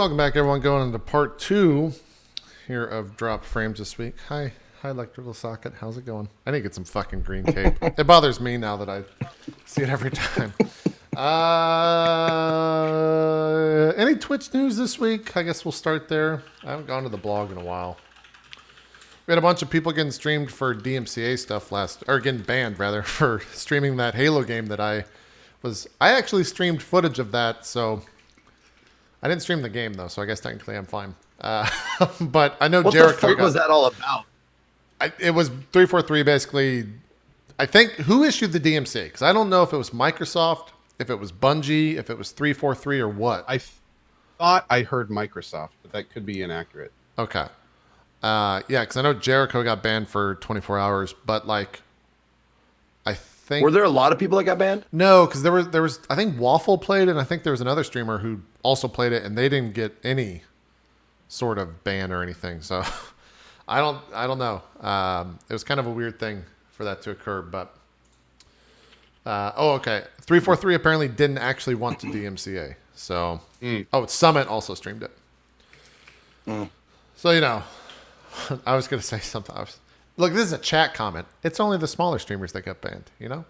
Welcome back, everyone. Going into part 2 here of Drop Frames this week. Hi, Electrical Socket. How's it going? I need to get some fucking green tape. It bothers me now that I see it every time. Any Twitch news this week? I guess we'll start there. I haven't gone to the blog in a while. We had a bunch of people getting streamed for DMCA stuff getting banned rather, for streaming that Halo game that I actually streamed footage of that, so I didn't stream the game though, so I guess technically I'm fine. But I know Jericho. What the fuck was that all about? It was 343 basically. I think who issued the DMCA? Because I don't know if it was Microsoft, if it was Bungie, if it was 343 or what. I thought I heard Microsoft, but that could be inaccurate. Okay. Yeah, because I know Jericho got banned for 24 hours, but like, I think... Were there a lot of people that got banned? No, because there was, I think Waffle played it, and I think there was another streamer who also played it, and they didn't get any sort of ban or anything, so I don't know. It was kind of a weird thing for that to occur, but... okay. 343 apparently didn't actually want to DMCA, so... Summit also streamed it. So, you know... I was going to say something. Look, this is a chat comment. It's only the smaller streamers that got banned, you know?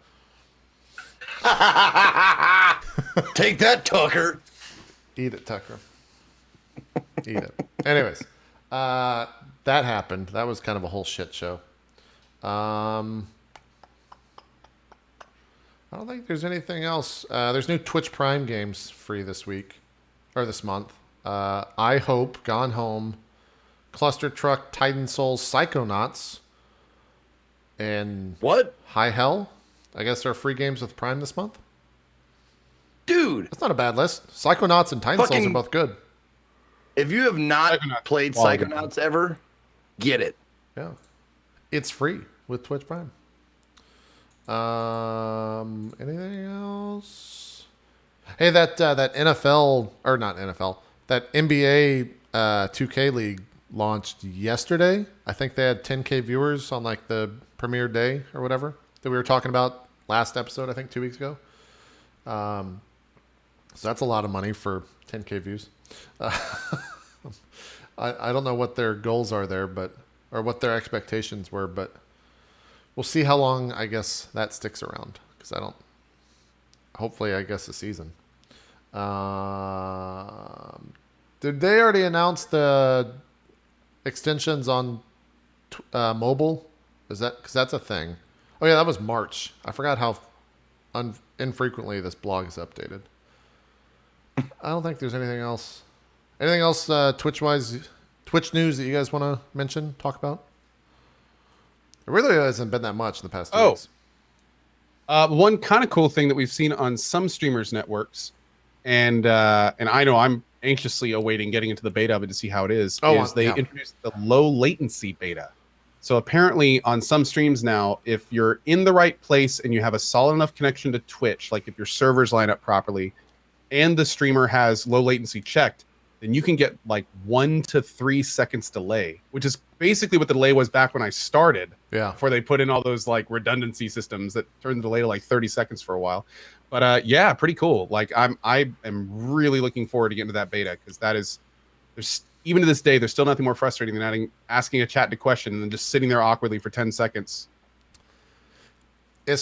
Take that, Tucker. Eat it, Tucker. Eat it. Anyways, that happened. That was kind of a whole shit show. I don't think there's anything else. There's new Twitch Prime games free this week, or this month. I Hope, Gone Home, Cluster Truck, Titan Souls, Psychonauts, and what? High Hell. I guess there are free games with Prime this month. Dude, that's not a bad list. Psychonauts and Titan Souls are both good. If you have not played Psychonauts ever, get it. Yeah, it's free with Twitch Prime. Anything else? Hey, that NFL or not NFL, that NBA 2K League launched yesterday. I think they had 10K viewers on like the premiere day or whatever that we were talking about last episode, I think 2 weeks ago. So that's a lot of money for 10K views. I don't know what their goals are there, or what their expectations were, but we'll see how long, I guess, that sticks around. Because hopefully, I guess, a season. Did they already announce the extensions on mobile? Because that's a thing. Oh yeah, that was March. I forgot how infrequently this blog is updated. I don't think there's anything else. Anything else Twitch news that you guys want to mention, talk about? It really hasn't been that much in the past 2 weeks. One kind of cool thing that we've seen on some streamers' networks, and I know I'm anxiously awaiting getting into the beta of it to see how it is they introduced the low latency beta. So apparently on some streams now, if you're in the right place and you have a solid enough connection to Twitch, like if your servers line up properly and the streamer has low latency checked, then you can get like 1 to 3 seconds delay, which is basically what the delay was back when I started. Yeah. Before they put in all those like redundancy systems that turned the delay to like 30 seconds for a while. But yeah, pretty cool. Like I am really looking forward to getting to that beta, because there's even to this day, there's still nothing more frustrating than asking a chat to question and then just sitting there awkwardly for 10 seconds. They're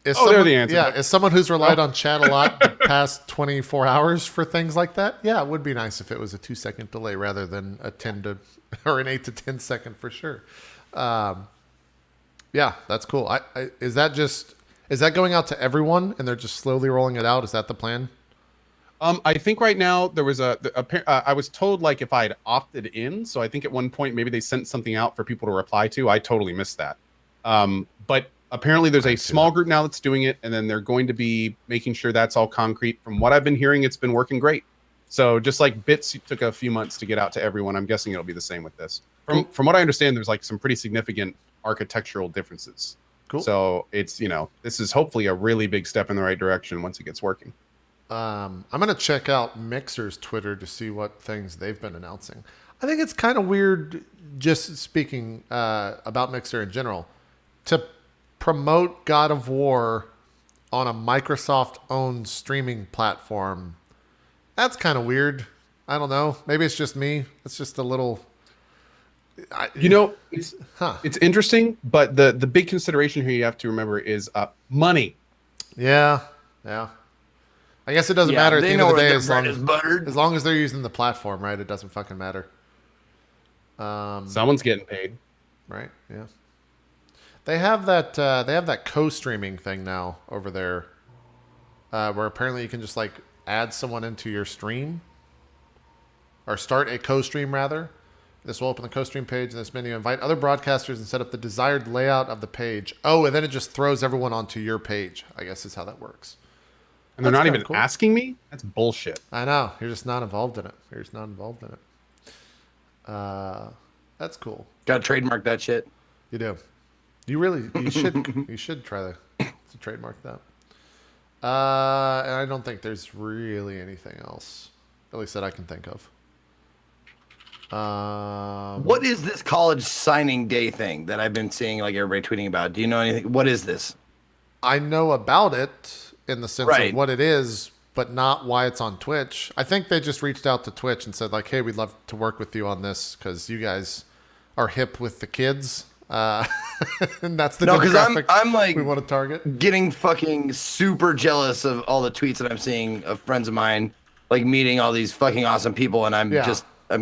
the answer. Yeah, as someone who's relied on chat a lot the past 24 hours for things like that, yeah, it would be nice if it was a 2-second delay rather than an 8 to 10 second for sure. Yeah, that's cool. Is that going out to everyone and they're just slowly rolling it out? Is that the plan? I think right now there was I was told like if I had opted in, so I think at one point maybe they sent something out for people to reply to. I totally missed that. But apparently there's a small group now that's doing it, and then they're going to be making sure that's all concrete. From what I've been hearing, it's been working great. So just like Bits took a few months to get out to everyone, I'm guessing it'll be the same with this. From what I understand, there's like some pretty significant architectural differences. Cool. So it's, this is hopefully a really big step in the right direction once it gets working. I'm going to check out Mixer's Twitter to see what things they've been announcing. I think it's kind of weird, just speaking about Mixer in general, to promote God of War on a Microsoft-owned streaming platform. That's kind of weird I don't know. Maybe it's just me. It's just a little. It's interesting, but the big consideration here you have to remember is money. Yeah. I guess it doesn't matter at the end of the day as long as they're using the platform, right? It doesn't fucking matter. Someone's getting paid, right? Yeah. They have that co-streaming thing now over there, where apparently you can just like add someone into your stream, or start a co-stream rather. This will open the co-stream page in this menu. Invite other broadcasters and set up the desired layout of the page. Oh, and then it just throws everyone onto your page, I guess is how that works. And they're not even asking me? That's bullshit. I know. You're just not involved in it. That's cool. Gotta trademark that shit. You do. You should try to trademark that. And I don't think there's really anything else, at least that I can think of. What is this college signing day thing that I've been seeing like everybody tweeting about? Do you know anything? What is this? I know about it in the sense of what it is, but not why it's on Twitch. I think they just reached out to Twitch and said like, hey, we'd love to work with you on this because you guys are hip with the kids. And that's the demographic I'm like we want to target. Getting fucking super jealous of all the tweets that I'm seeing of friends of mine like meeting all these fucking awesome people, and I'm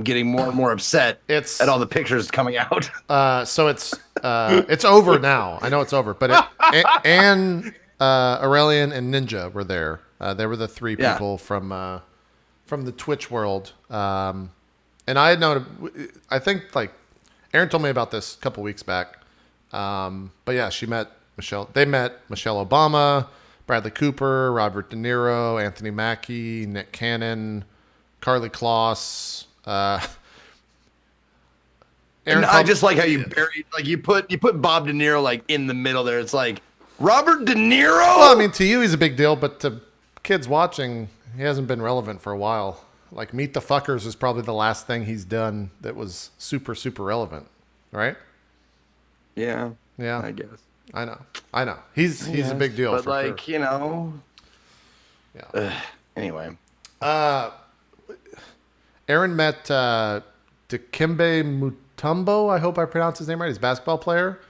getting more and more upset at all the pictures coming out. So it's over now. I know it's over, but Aurelian and Ninja were there. They were the three people from the Twitch world. And I had known, I think like Aaron told me about this a couple weeks back. But yeah, they met Michelle Obama, Bradley Cooper, Robert De Niro, Anthony Mackie, Nick Cannon, Carly Kloss. And I just like how you buried, like you put Bob De Niro like in the middle there. It's like Robert De Niro. Well, I mean, to you he's a big deal, but to kids watching, he hasn't been relevant for a while. Like Meet the Fuckers is probably the last thing he's done that was super, super relevant, right? Yeah. I guess. I know. He's a big deal. But for like sure. Yeah. Anyway. Aaron met Dikembe Mutombo. I hope I pronounced his name right. He's a basketball player,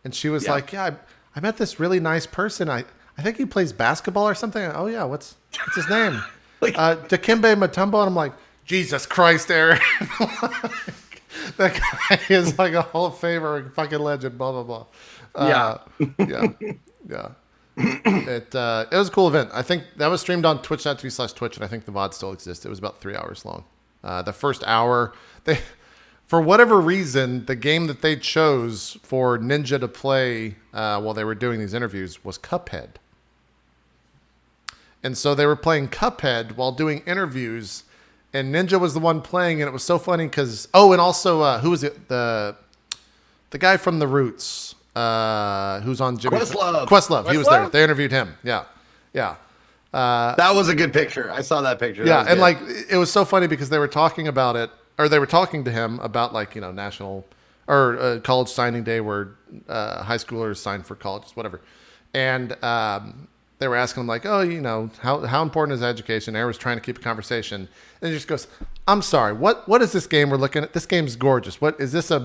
and she was like, "Yeah, I met this really nice person. I think he plays basketball or something." Oh yeah, what's his name? Dikembe Mutombo. And I'm like, Jesus Christ, Aaron. That guy is like a Hall of Famer, fucking legend. Blah blah blah. Yeah. It was a cool event. I think that was streamed on twitch.tv/Twitch, and I think the VOD still exists. It was about 3 hours long. The first hour, for whatever reason, the game that they chose for Ninja to play while they were doing these interviews was Cuphead. And so they were playing Cuphead while doing interviews, and Ninja was the one playing, and it was so funny because and also who was it? The guy from The Roots, who's on Jimmy Questlove. He was there. They interviewed him. Yeah. That was a good picture. I saw that picture. Yeah, and like it was so funny because they were talking about it, or they were talking to him about like national or college signing day where high schoolers sign for colleges, whatever, and they were asking him like, how important is education? Aaron was trying to keep a conversation, and he just goes, "I'm sorry, what is this game we're looking at? This game's gorgeous. What is this a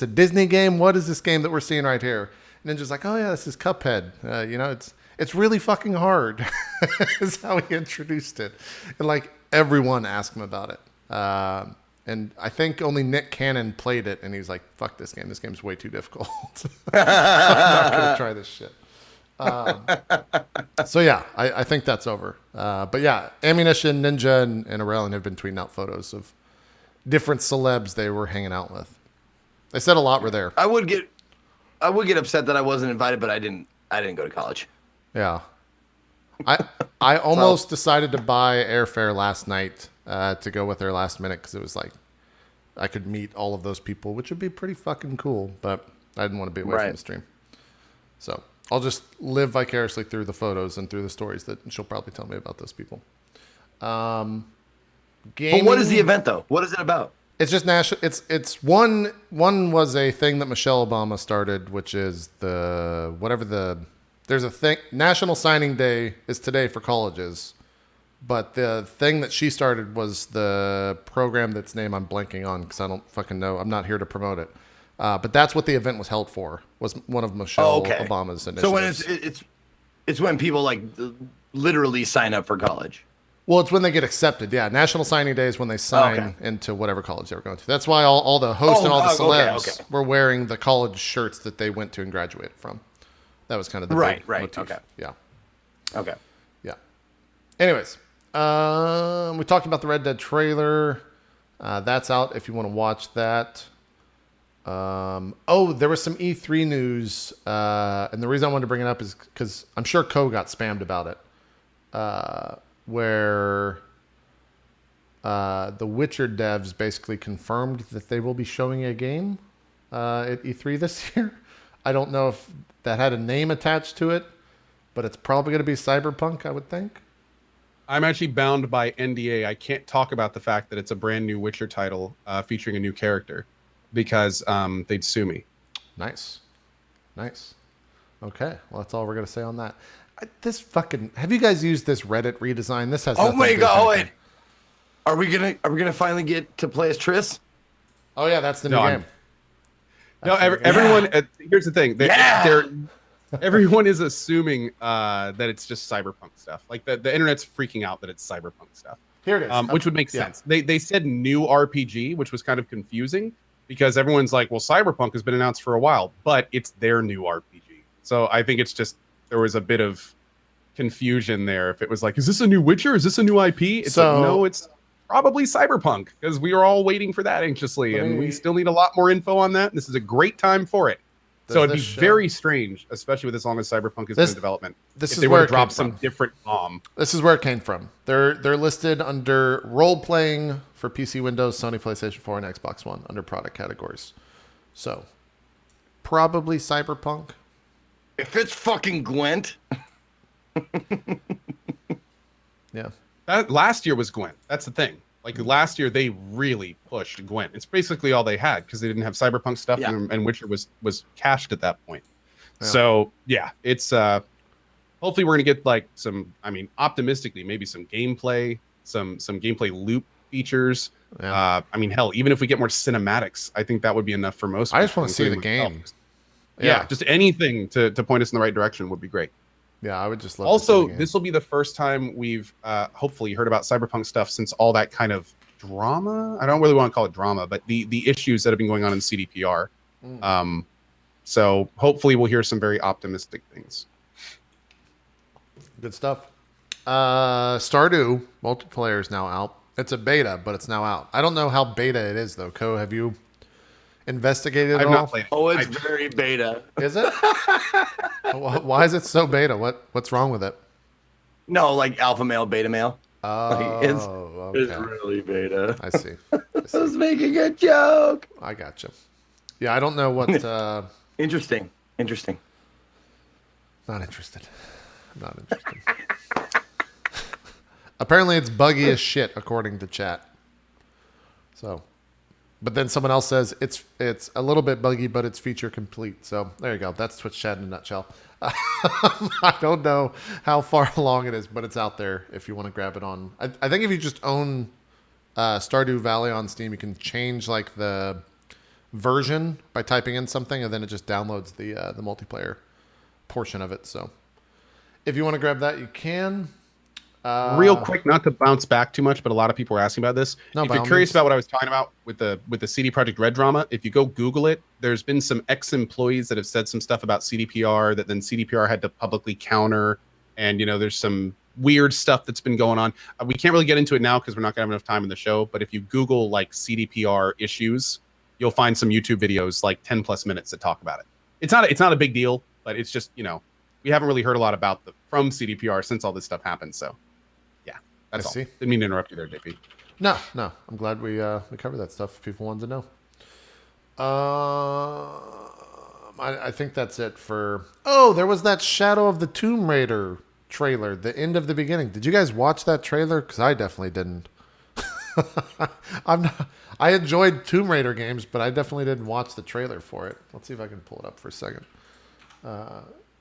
Disney game? What is this game that we're seeing right here?" And then just like, "Oh yeah, this is Cuphead. It's really fucking hard." Is how he introduced it, and like everyone asked him about it. And I think only Nick Cannon played it, and he's like, "Fuck this game. This game's way too difficult. I'm not gonna try this shit." So yeah, I think that's over. But yeah, Ammunition, Ninja, and Aurelian have been tweeting out photos of different celebs they were hanging out with. They said a lot were there. I would get upset that I wasn't invited, but I didn't go to college. Yeah. I almost decided to buy airfare last night to go with her last minute because it was like I could meet all of those people, which would be pretty fucking cool, but I didn't want to be away from the stream. So I'll just live vicariously through the photos and through the stories that she'll probably tell me about those people. But what is the event though? What is it about? It's just national. It's one was a thing that Michelle Obama started, which is there's a thing. National Signing Day is today for colleges, But the thing that she started was the program that's name I'm blanking on because I don't fucking know. I'm not here to promote it. But that's what the event was held for. Was one of Michelle Obama's initiatives. So when it's when people like literally sign up for college. Well, it's when they get accepted. Yeah, National Signing Day is when they sign into whatever college they were going to. That's why all the hosts and all the celebs were wearing the college shirts that they went to and graduated from. That was kind of the big motif. Okay. Yeah. Okay. Yeah. Anyways, we talked about the Red Dead trailer. That's out if you want to watch that. There was some E3 news, and the reason I wanted to bring it up is because I'm sure Co got spammed about it. Where the Witcher devs basically confirmed that they will be showing a game at E3 this year. I don't know if that had a name attached to it, but it's probably going to be Cyberpunk, I would think. I'm actually bound by NDA. I can't talk about the fact that it's a brand new Witcher title featuring a new character because they'd sue me. Nice. Okay, well, that's all we're going to say on that. Have you guys used this Reddit redesign? This has. Oh my god! Wait, are we gonna finally get to play as Triss? Oh yeah, that's the new game. Everyone. Here's the thing. Everyone is assuming that it's just cyberpunk stuff. Like the internet's freaking out that it's cyberpunk stuff. Here it is, which would make sense. They said new RPG, which was kind of confusing because everyone's like, well, cyberpunk has been announced for a while, but it's their new RPG. So I think it's just. There was a bit of confusion there. If it was like, is this a new Witcher? Is this a new IP? It's like, no, it's probably Cyberpunk because we are all waiting for that anxiously, and we still need a lot more info on that. This is a great time for it. So it'd be very strange, especially with as long as Cyberpunk has been in development. This is where it dropped some different bomb. This is where it came from. They're listed under role playing for PC, Windows, Sony PlayStation 4, and Xbox One under product categories. So probably Cyberpunk. If it's fucking Gwent. Yeah. That last year was Gwent. That's the thing. Like last year, they really pushed Gwent. It's basically all they had because they didn't have Cyberpunk stuff, and Witcher was cached at that point. Yeah. So yeah, it's hopefully we're gonna get like some. I mean, optimistically, maybe some gameplay, some gameplay loop features. Yeah. I mean, hell, even if we get more cinematics, I think that would be enough for most. I just want to see the game. Yeah, just anything to point us in the right direction would be great. Yeah, I would just love also, this will be the first time we've hopefully heard about Cyberpunk stuff since all that kind of drama. I don't really want to call it drama, but the issues that have been going on in CDPR. So hopefully we'll hear some very optimistic things. Good stuff. Stardew multiplayer is now out. It's a beta, but it's now out. I don't know how beta it is, though. Co, have you investigated it at all? Not played it. Oh, it's very beta. Is it? Why is it so beta? What's wrong with it? No, like alpha male, beta male. Oh, it's really beta. I see. I was making a joke. I gotcha. Yeah, I don't know what. Interesting. Not interested. I'm not interested. Apparently, it's buggy as shit, according to chat. So, but then someone else says it's a little bit buggy, but it's feature complete. So there you go. That's Twitch chat in a nutshell. I don't know how far along it is, but it's out there if you want to grab it on. I think if you just own Stardew Valley on Steam, you can change like the version by typing in something, and then it just downloads the multiplayer portion of it. So if you want to grab that, you can. Real quick, not to bounce back too much, but a lot of people were asking about this. If you're curious about what I was talking about with the CD Projekt Red drama, if you go Google it, there's been some ex-employees that have said some stuff about CDPR that then CDPR had to publicly counter, and there's some weird stuff that's been going on. We can't really get into it now because we're not gonna have enough time in the show. But if you Google like CDPR issues, you'll find some YouTube videos like 10+ minutes that talk about it. It's not a big deal, but it's just we haven't really heard a lot about from CDPR since all this stuff happened. So. That's all. Didn't mean to interrupt you there, JP. No. I'm glad we covered that stuff if people wanted to know. I think that's it for... Oh, there was that Shadow of the Tomb Raider trailer, the end of the beginning. Did you guys watch that trailer? Because I definitely didn't. I enjoyed Tomb Raider games, but I definitely didn't watch the trailer for it. Let's see if I can pull it up for a second.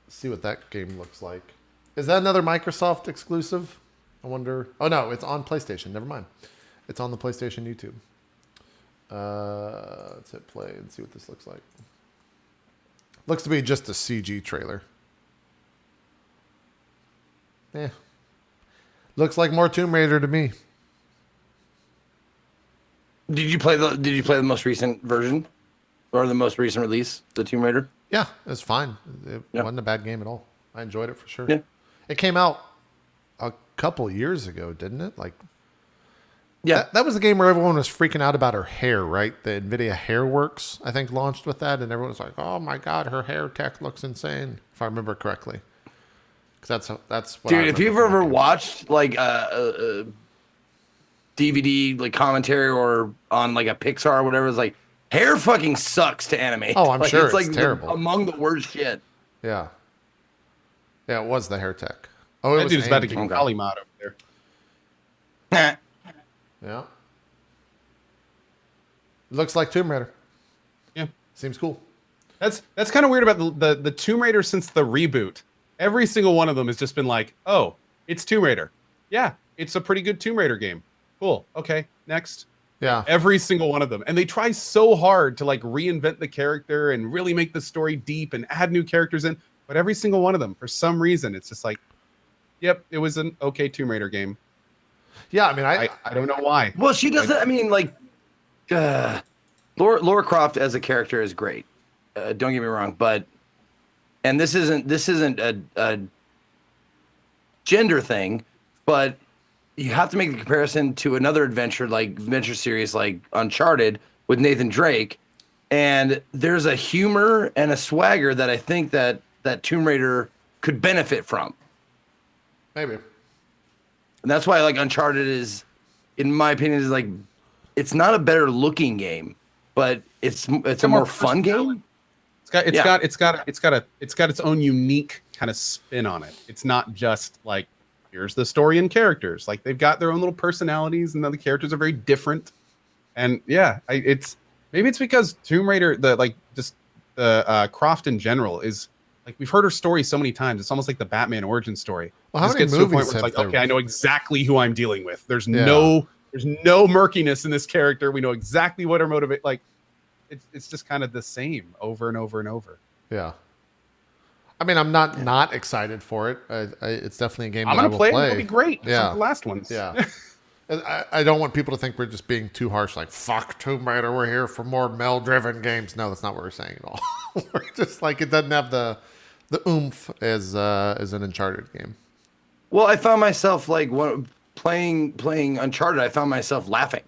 See what that game looks like. Is that another Microsoft exclusive? I wonder. Oh no, it's on PlayStation. Never mind. It's on the PlayStation YouTube. Let's hit play and see what this looks like. Looks to be just a CG trailer. Looks like more Tomb Raider to me. Did you play the most recent version, or the most recent release, the Tomb Raider? Yeah, it's fine. It wasn't a bad game at all. I enjoyed it for sure. Yeah. It came out a couple years ago, didn't it? Like, yeah, that was the game where everyone was freaking out about her hair, right? The NVIDIA HairWorks, I think, launched with that, and everyone was like, "Oh my god, her hair tech looks insane," if I remember correctly. Because that's what. Dude, if you've ever watched like a DVD like commentary or on like a Pixar or whatever, it's like hair fucking sucks to animate. Oh, I'm sure it's like terrible. Among the worst shit. Yeah. Yeah, it was the hair tech. Oh, it that was dude's about to AMD. get Kali mod over there. Yeah. Looks like Tomb Raider. Yeah. Seems cool. That's kind of weird about the Tomb Raider since the reboot. Every single one of them has just been like, oh, it's Tomb Raider. Yeah, it's a pretty good Tomb Raider game. Cool. Okay, next. Yeah. Every single one of them. And they try so hard to like reinvent the character and really make the story deep and add new characters in. But every single one of them, for some reason, it's just like, yep, it was an okay Tomb Raider game. Yeah, I mean, I don't know why. Well, she doesn't. I mean, like, Lara Croft as a character is great. Don't get me wrong, and this isn't a gender thing, but you have to make the comparison to another adventure series like Uncharted with Nathan Drake, and there's a humor and a swagger that I think that Tomb Raider could benefit from. Maybe. And that's why like Uncharted is, in my opinion, is like, it's not a better looking game, but it's a more fun game. It's got its own unique kind of spin on it. It's not just like, here's the story and characters. Like they've got their own little personalities, and then the characters are very different. And yeah, it's because Tomb Raider, the Croft in general is like, we've heard her story so many times. It's almost like the Batman origin story. Well, how many movies have like, okay, I know exactly who I'm dealing with. There's no murkiness in this character. We know exactly what her motivate. Like, it's just kind of the same over and over and over. Yeah. I mean, I'm not excited for it. It's definitely a game I'm that I gonna will play. play. It'll be great. Yeah. Like the last ones. Yeah. I don't want people to think we're just being too harsh. Like, fuck Tomb Raider. We're here for more male-driven games. No, that's not what we're saying at all. We're just like, it doesn't have the oomph as an Uncharted game. Well, I found myself like playing Uncharted. I found myself laughing,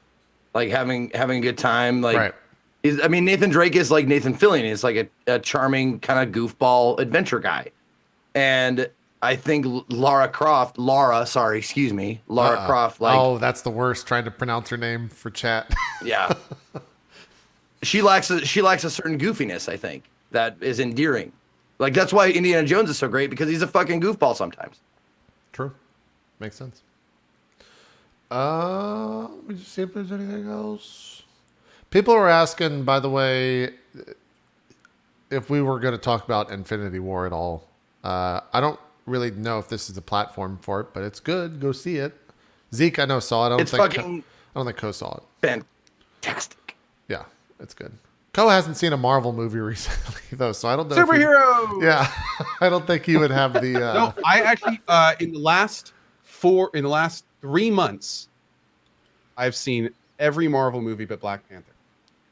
like having a good time. Like, right. Nathan Drake is like Nathan Fillion. He's like a charming kind of goofball adventure guy, and I think Lara Croft. Like, oh, that's the worst. Trying to pronounce her name for chat. Yeah, she lacks a certain goofiness. I think that is endearing. Like, that's why Indiana Jones is so great, because he's a fucking goofball sometimes. True, makes sense. Let me just see if there's anything else. People are asking, by the way, if we were going to talk about Infinity War at all. I don't really know if this is the platform for it, but it's good. Go see it. Zeke, I know, saw it. I don't think Co saw it. Fantastic. Yeah, it's good. Co hasn't seen a Marvel movie recently, though, so I don't know. Superhero. Yeah, I don't think he would have the. No, I actually in the last 3 months, I've seen every Marvel movie but Black Panther.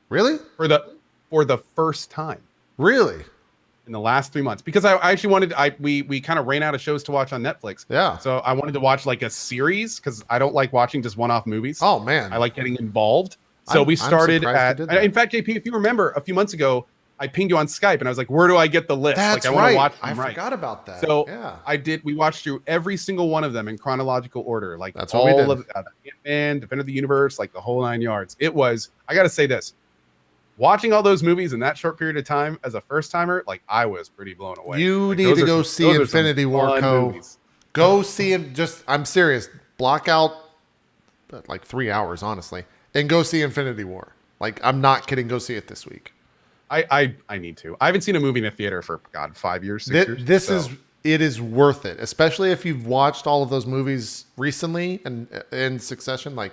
Really? For the first time. Really? In the last 3 months, because I actually wanted we kind of ran out of shows to watch on Netflix. Yeah. So I wanted to watch like a series, because I don't like watching just one-off movies. Oh man, I like getting involved. So we started at. In fact, JP, if you remember, a few months ago, I pinged you on Skype and I was like, "Where do I get the list?" That's like, I want to watch them. I forgot about that. So yeah, I did. We watched through every single one of them in chronological order. Like, that's all what we did. of Ant-Man, Defender of the Universe, like the whole 9 yards. It was. I got to say this. Watching all those movies in that short period of time as a first timer, like, I was pretty blown away. You need to go see Infinity War. Go see it. I'm serious. Block out like 3 hours, honestly, and go see Infinity War. Like, I'm not kidding. Go see it this week. I need to. I haven't seen a movie in a theater for 5 years, 6 years. This is it is worth it, especially if you've watched all of those movies recently and in succession. Like,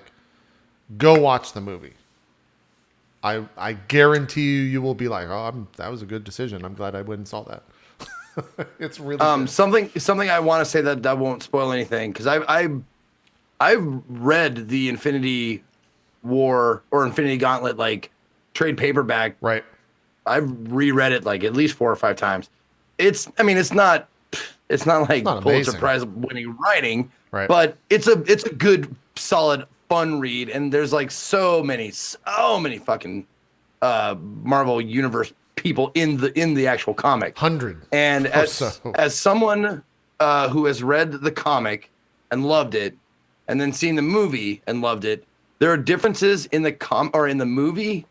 go watch the movie. I guarantee you will be like, oh, that was a good decision. I'm glad I went and saw that. It's really good. Something I want to say that won't spoil anything, because I've read the Infinity War or Infinity Gauntlet like trade paperback. Right. I've reread it like at least 4 or 5 times. It's not like Pulitzer Prize winning writing, right? But it's a good, solid, fun read, and there's like so many fucking Marvel Universe people in the actual comic. 100. And as someone who has read the comic and loved it, and then seen the movie and loved it, there are differences in the movie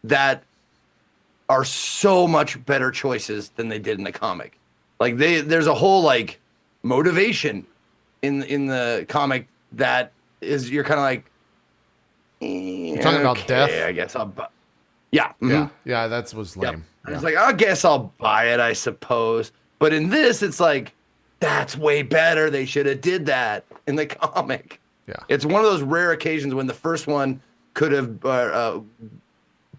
that are so much better choices than they did in the comic. Like there's a whole like motivation in the comic that is, you're kind of like, you're talking about death. I guess yeah. Mm-hmm. Yeah. That was lame. Yep. Yeah. It's like, I guess I'll buy it, I suppose. But in this, it's like, that's way better. They should have did that in the comic. Yeah. It's one of those rare occasions when the first one could have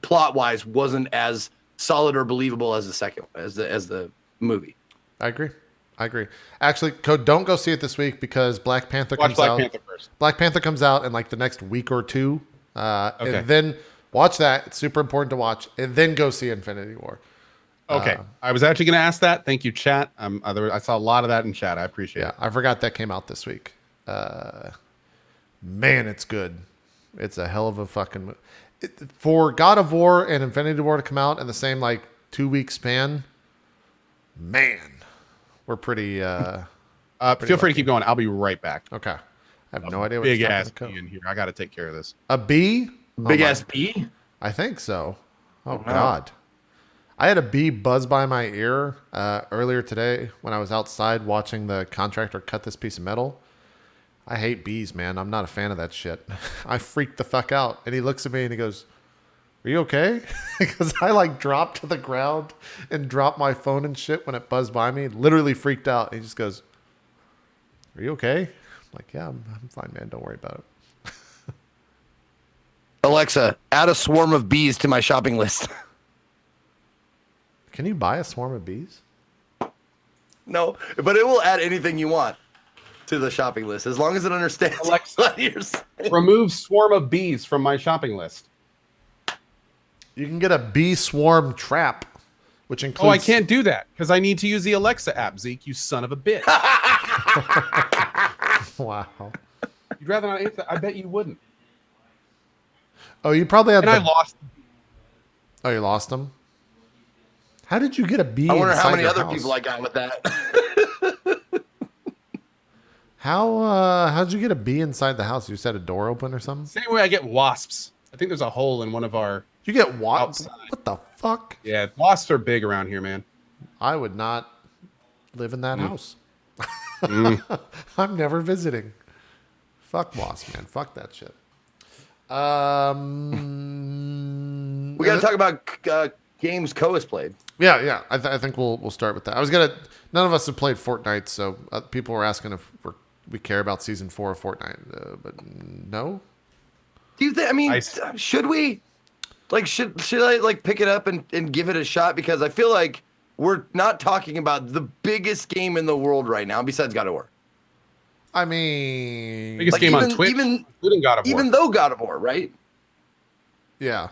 plot-wise wasn't as solid or believable as the second, as the movie. I agree. Actually, don't go see it this week because Black Panther comes out. Panther first. Black Panther comes out in like the next week or two. Okay. And then watch that. It's super important to watch. And then go see Infinity War. Okay. I was actually going to ask that. Thank you, chat. I saw a lot of that in chat. I appreciate it. I forgot that came out this week. Man, it's good. It's a hell of a fucking for God of War and Infinity War to come out in the same like 2-week span. Man, we're pretty. Feel free to keep going. I'll be right back. Okay. I have no idea what big ass bee in here. I got to take care of this. A bee? Big ass bee? I think so. Oh, God. I had a bee buzz by my ear earlier today when I was outside watching the contractor cut this piece of metal. I hate bees, man. I'm not a fan of that shit. I freaked the fuck out. And he looks at me and he goes, "Are you okay?" Because I like dropped to the ground and dropped my phone and shit when it buzzed by me. Literally freaked out. He just goes, "Are you okay?" I'm like, "Yeah, I'm fine, man. Don't worry about it." Alexa, add a swarm of bees to my shopping list. Can you buy a swarm of bees? No, but it will add anything you want to the shopping list as long as it understands. Alexa, remove swarm of bees from my shopping list. You can get a bee swarm trap, which includes... Oh, I can't do that because I need to use the Alexa app, Zeke, you son of a bitch. Wow. You'd rather not answer that? I bet you wouldn't. Oh, you probably had... And I lost. Oh, you lost them? How did you get a bee? I wonder how many inside other your house? people I got with that. How'd you get a bee inside the house? You just had a door open or something? Same way I get wasps. I think there's a hole in one of our... You get wasps? What the fuck? Yeah, wasps are big around here, man. I would not live in that house. I'm never visiting. Fuck wasps, man. Fuck that shit. We got to talk about games Co has played. Yeah. I think we'll start with that. None of us have played Fortnite, so people were asking if we care about season 4 of Fortnite, but no. Do you think? I mean, should we? Like, should I like pick it up and give it a shot? Because I feel like we're not talking about the biggest game in the world right now, besides God of War. I mean, biggest game on Twitch, including God of War. Even though God of War, right? Yeah.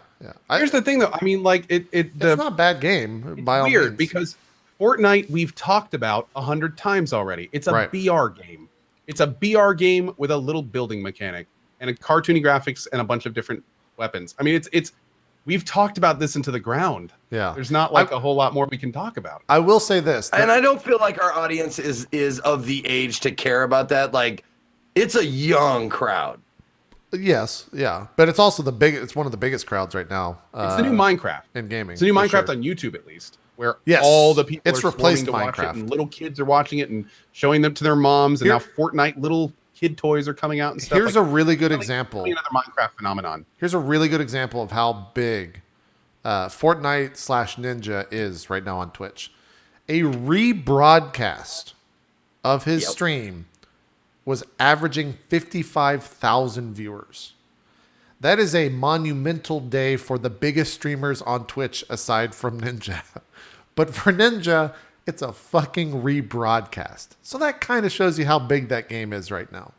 Here's the thing, though. I mean, like it's not a bad game. By all weird means. Because Fortnite we've talked about 100 times already. It's a BR game. It's a BR game with a little building mechanic and a cartoony graphics and a bunch of different weapons. I mean, it's we've talked about this into the ground. Yeah. There's not like a whole lot more we can talk about. I will say this. And I don't feel like our audience is of the age to care about that. Like, it's a young crowd. Yes, yeah. But it's also it's one of the biggest crowds right now. It's the new Minecraft. In gaming. It's the new Minecraft on YouTube, at least. Where yes, all the people it's are replaced to watch Minecraft. it, and little kids are watching it and showing them to their moms, and now Fortnite little kid toys are coming out and stuff. Here's a really good example. Another Minecraft phenomenon. Here's a really good example of how big Fortnite /Ninja is right now on Twitch. A rebroadcast of his stream was averaging 55,000 viewers. That is a monumental day for the biggest streamers on Twitch aside from Ninja. But for Ninja, it's a fucking rebroadcast. So that kind of shows you how big that game is right now.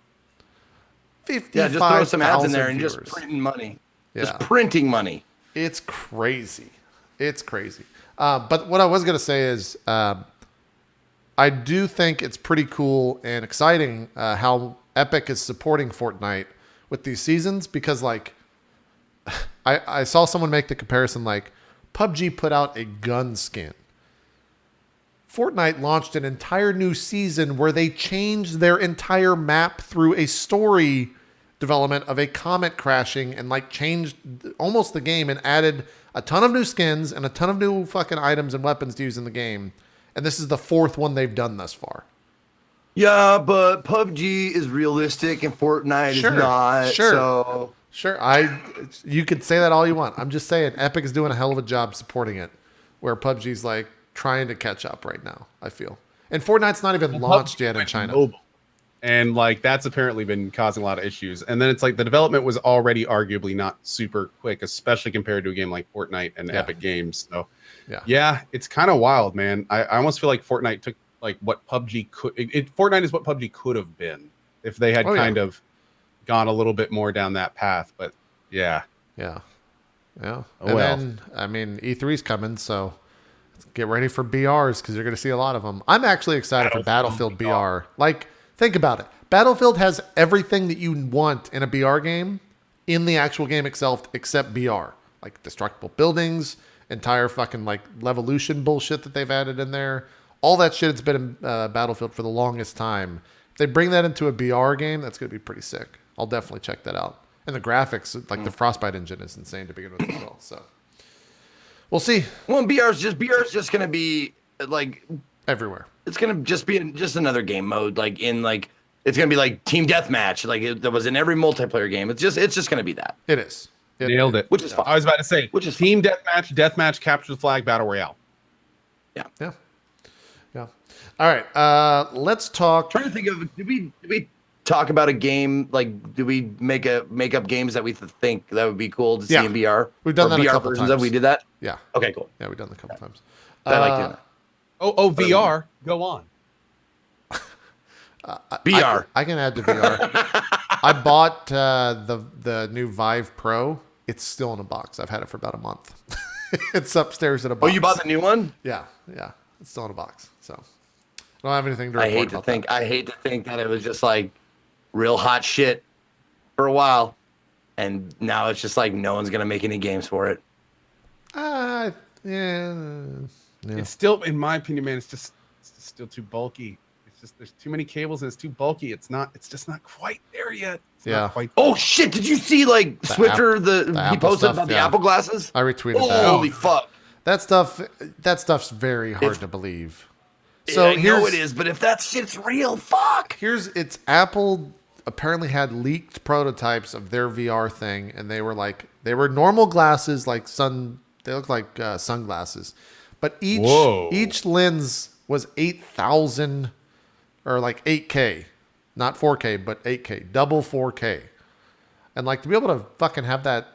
55,000 Yeah, just throw some ads in there and viewers. just printing money. Yeah. Just printing money. It's crazy. It's crazy. But what I was going to say is I do think it's pretty cool and exciting how Epic is supporting Fortnite with these seasons because, like, I saw someone make the comparison, like, PUBG put out a gun skin. Fortnite launched an entire new season where they changed their entire map through a story development of a comet crashing and like changed almost the game and added a ton of new skins and a ton of new fucking items and weapons to use in the game. And this is the fourth one they've done thus far. Yeah, but PUBG is realistic and Fortnite is not. Sure. You could say that all you want. I'm just saying Epic is doing a hell of a job supporting it where PUBG's like trying to catch up right now, I feel. And Fortnite's not even launched yet in China. Mobile. And like that's apparently been causing a lot of issues. And then it's like the development was already arguably not super quick, especially compared to a game like Fortnite and Epic Games. So yeah, it's kind of wild, man. I almost feel like Fortnite took like what PUBG could. Fortnite is what PUBG could have been if they had kind of gone a little bit more down that path. But yeah. Oh, and well. then I mean E3's coming, so get ready for BRs because you're going to see a lot of them. I'm actually excited for Battlefield BR. Like, think about it. Battlefield has everything that you want in a BR game in the actual game itself except BR. Like destructible buildings, entire fucking like Levolution bullshit that they've added in there. All that shit has been in Battlefield for the longest time. If they bring that into a BR game, that's going to be pretty sick. I'll definitely check that out. And the graphics, like the Frostbite engine is insane to begin with as well. So we'll see. Well, BR's just gonna be like everywhere. It's gonna just be just another game mode, like in like it's gonna be like team deathmatch, like that was in every multiplayer game. It's just gonna be that. It is. Nailed it. Which is fine. I was about to say, which is team deathmatch, capture the flag, battle royale. Yeah. All right. Let's talk. I'm trying to think of did we talk about a game like do we make up games that we think that would be cool to see in BR? We've done that BR a couple versions times. We did that. Yeah. Okay. Cool. Yeah, we've done that a couple times. I like doing that. Oh, VR. Go on. BR. I can add to VR. I bought the new Vive Pro. It's still in a box. I've had it for about a month. It's upstairs in a box. Oh, you bought the new one? Yeah. It's still in a box. So I don't have anything to report I hate to think that it was just like real hot shit for a while, and now it's just like no one's gonna make any games for it. It's still, in my opinion, man, it's still too bulky. It's just there's too many cables and it's too bulky. It's just not quite there yet. It's not quite Oh shit! Did you see like Swifter he posted stuff, about the Apple glasses? I retweeted that. Holy fuck! That stuff's very hard to believe. So I know it is, but if that shit's real, fuck. It's Apple apparently had leaked prototypes of their VR thing, and they were normal glasses, like they look like sunglasses, but each lens was 8,000 or like 8K, not 4K, but 8K, double 4K, and like to be able to fucking have that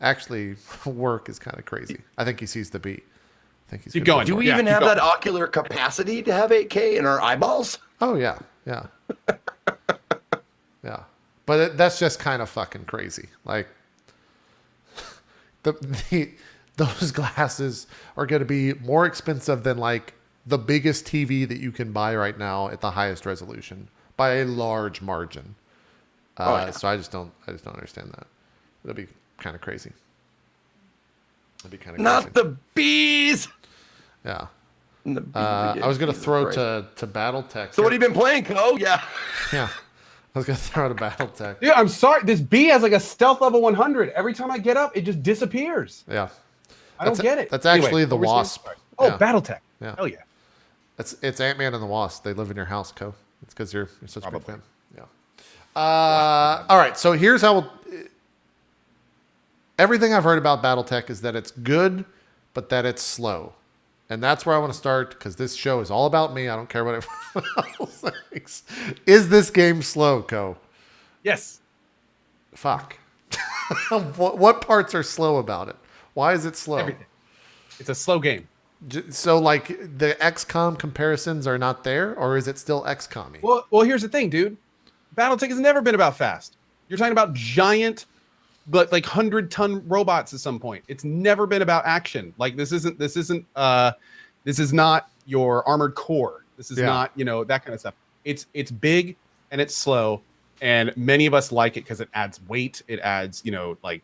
actually work is kind of crazy. I think he sees the beat. I think he's keep going. Do we even have that ocular capacity to have 8K in our eyeballs? Oh yeah. Yeah, but that's just kind of fucking crazy. Like those glasses are going to be more expensive than like the biggest TV that you can buy right now at the highest resolution by a large margin. So I just don't understand that. It'll be kind of crazy. Not the bees. Yeah. I was going to throw to BattleTech. So what have you been playing, Co? Yeah. I was going to throw to BattleTech. Yeah, I'm sorry. This bee has like a stealth level 100. Every time I get up, it just disappears. Yeah. I don't get it. That's actually the Wasp. Oh, BattleTech. Yeah. Hell yeah. It's Ant-Man and the Wasp. They live in your house, Co. It's because you're such a big fan. Yeah. All right. So here's how everything I've heard about BattleTech is that it's good, but that it's slow. and that's where I want to start because this show is all about me. I don't care what everyone else thinks. Is this game slow, Co? Yes. Fuck. What parts are slow about it? Why is it slow? Everything. It's a slow game. So, like, the XCOM comparisons are not there, or is it still XCOM-y? Well, here's the thing, dude. BattleTech has never been about fast. You're talking about giant, but like 100-ton robots at some point. It's never been about action. Like this is not your Armored Core. This is not, that kind of stuff. It's big and it's slow, and many of us like it because it adds weight. It adds, like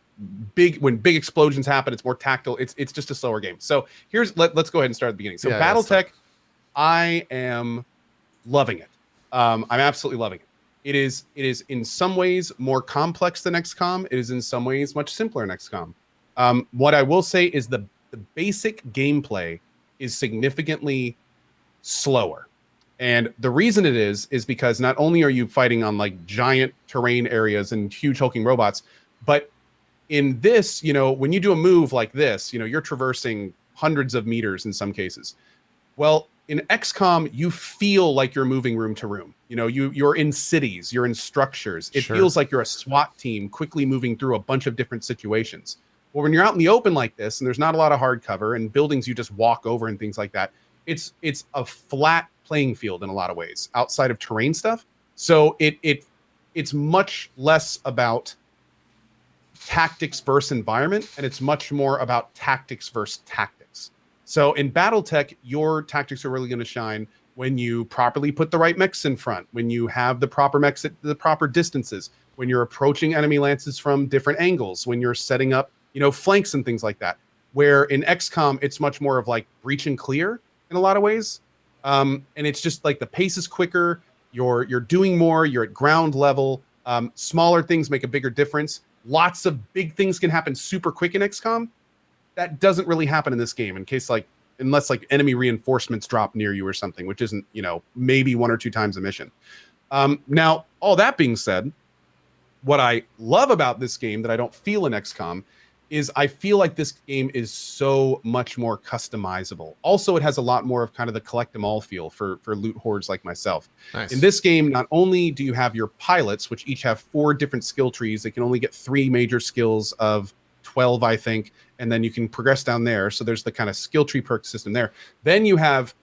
when big explosions happen, it's more tactile. It's just a slower game. So let's go ahead and start at the beginning. So BattleTech, I am loving it. I'm absolutely loving it. It is in some ways more complex than XCOM. It is in some ways much simpler than XCOM. What I will say is the basic gameplay is significantly slower. And the reason it is because not only are you fighting on like giant terrain areas and huge hulking robots, but in this, when you do a move like this, you're traversing hundreds of meters in some cases. Well, in XCOM, you feel like you're moving room to room. You're in cities, you're in structures. It feels like you're a SWAT team quickly moving through a bunch of different situations. Well, when you're out in the open like this, and there's not a lot of hard cover and buildings you just walk over and things like that, it's a flat playing field in a lot of ways outside of terrain stuff. So it's much less about tactics versus environment, and it's much more about tactics versus tactics. So in BattleTech, your tactics are really going to shine when you properly put the right mechs in front, when you have the proper mechs at the proper distances, when you're approaching enemy lances from different angles, when you're setting up, flanks and things like that. Where in XCOM, it's much more of like breach and clear in a lot of ways. And it's just like the pace is quicker. You're doing more. You're at ground level. Smaller things make a bigger difference. Lots of big things can happen super quick in XCOM. That doesn't really happen in this game unless enemy reinforcements drop near you or something, which isn't, maybe 1 or 2 times a mission. Now, all that being said, what I love about this game that I don't feel in XCOM is I feel like this game is so much more customizable. Also, it has a lot more of kind of the collect them all feel for loot hordes like myself. Nice. In this game, not only do you have your pilots, which each have 4 different skill trees, they can only get 3 major skills of 12, I think, and then you can progress down there. So there's the kind of skill tree perk system there. Then you have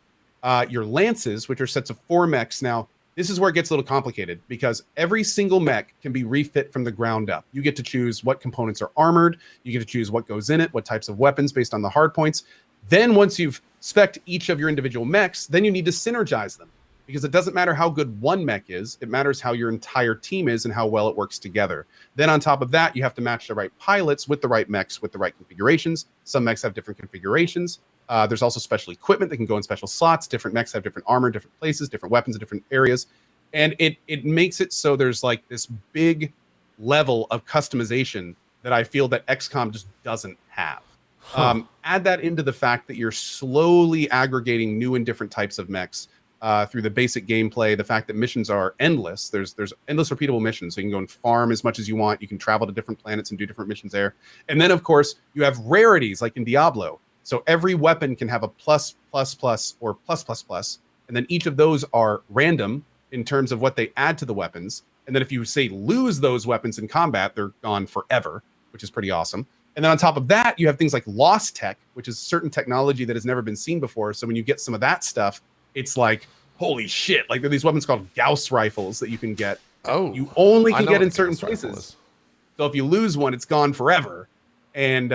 your lances, which are sets of 4 mechs. Now, this is where it gets a little complicated because every single mech can be refit from the ground up. You get to choose what components are armored. You get to choose what goes in it, what types of weapons based on the hard points. Then once you've spec'd each of your individual mechs, then you need to synergize them because it doesn't matter how good one mech is. It matters how your entire team is and how well it works together. Then on top of that, you have to match the right pilots with the right mechs with the right configurations. Some mechs have different configurations. There's also special equipment that can go in special slots. Different mechs have different armor, different places, different weapons in different areas. And it makes it so there's like this big level of customization that I feel that XCOM just doesn't have. Add that into the fact that you're slowly aggregating new and different types of mechs through the basic gameplay, the fact that missions are endless. There's endless repeatable missions. So you can go and farm as much as you want. You can travel to different planets and do different missions there. And then, of course, you have rarities like in Diablo. So every weapon can have a plus, plus, plus, or plus, plus, plus. And then each of those are random in terms of what they add to the weapons. And then if you, say, lose those weapons in combat, they're gone forever, which is pretty awesome. And then on top of that, you have things like lost tech, which is certain technology that has never been seen before. So when you get some of that stuff, it's like, holy shit. Like there are these weapons called Gauss rifles that you can get. Oh, you only can get in certain places. So if you lose one, it's gone forever. And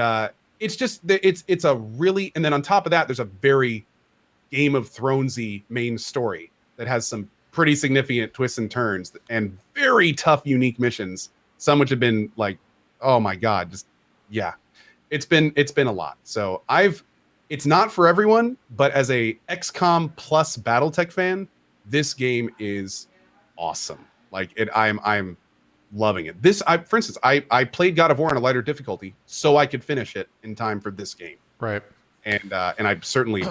it's just, it's a really, and then on top of that, there's a very Game of Thronesy main story that has some pretty significant twists and turns and very tough, unique missions. Some which have been like, oh my God, just, yeah, it's been a lot. So it's not for everyone, but as a XCOM plus BattleTech fan, this game is awesome. Like I'm loving it. For instance, I played God of War on a lighter difficulty so I could finish it in time for this game. Right. And I certainly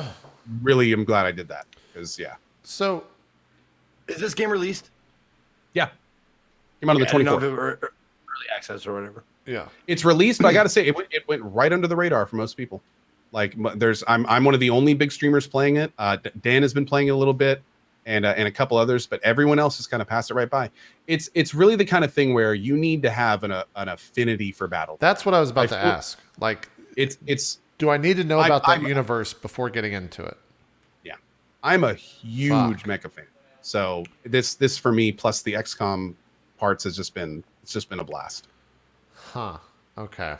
really am glad I did that because So, is this game released? Yeah. Came out on the 24th. Early access or whatever. Yeah. It's released, but I got to say, it went right under the radar for most people. Like I'm one of the only big streamers playing it. Dan has been playing it a little bit, and a couple others, but everyone else has kind of passed it right by. It's really the kind of thing where you need to have an affinity for battle. That's what I was about to ask. Like, it's. Do I need to know about that universe before getting into it? Yeah, I'm a huge mecha fan. So this for me, plus the XCOM parts, it's just been a blast. Huh. Okay.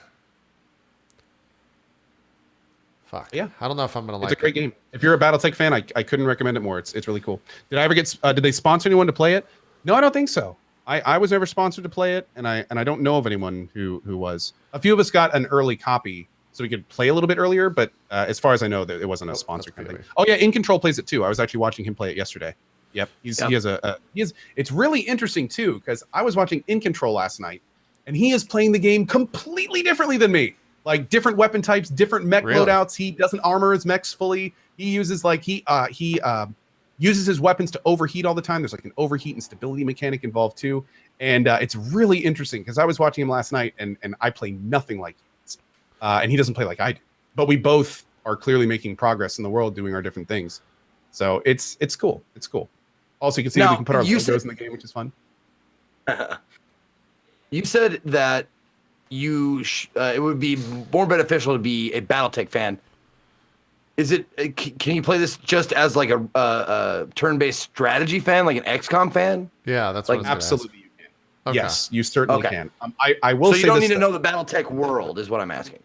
Fuck. Yeah. I don't know if I'm gonna like it. It's a great game. If you're a BattleTech fan, I couldn't recommend it more. It's really cool. Did I ever get? Did they sponsor anyone to play it? No, I don't think so. I was never sponsored to play it, and I don't know of anyone who was. A few of us got an early copy, so we could play a little bit earlier. But as far as I know, it wasn't a sponsored kind of thing. Oh yeah, In Control plays it too. I was actually watching him play it yesterday. Yep, he has It's really interesting too, because I was watching In Control last night, and he is playing the game completely differently than me. Like different weapon types, different mech loadouts. He doesn't armor his mechs fully. He uses uses his weapons to overheat all the time. There's like an overheat and stability mechanic involved too. And it's really interesting because I was watching him last night and I play nothing like he does. And he doesn't play like I do. But we both are clearly making progress in the world doing our different things. So it's cool. It's cool. Also, you can see that we can put our logos in the game, which is fun. You said that it would be more beneficial to be a BattleTech fan. Is it? Can you play this just as like a turn-based strategy fan, like an XCOM fan? Yeah, that's like what I was absolutely you can. Okay. Yes, you certainly can. I will. So you say don't this need to know the BattleTech world, is what I'm asking.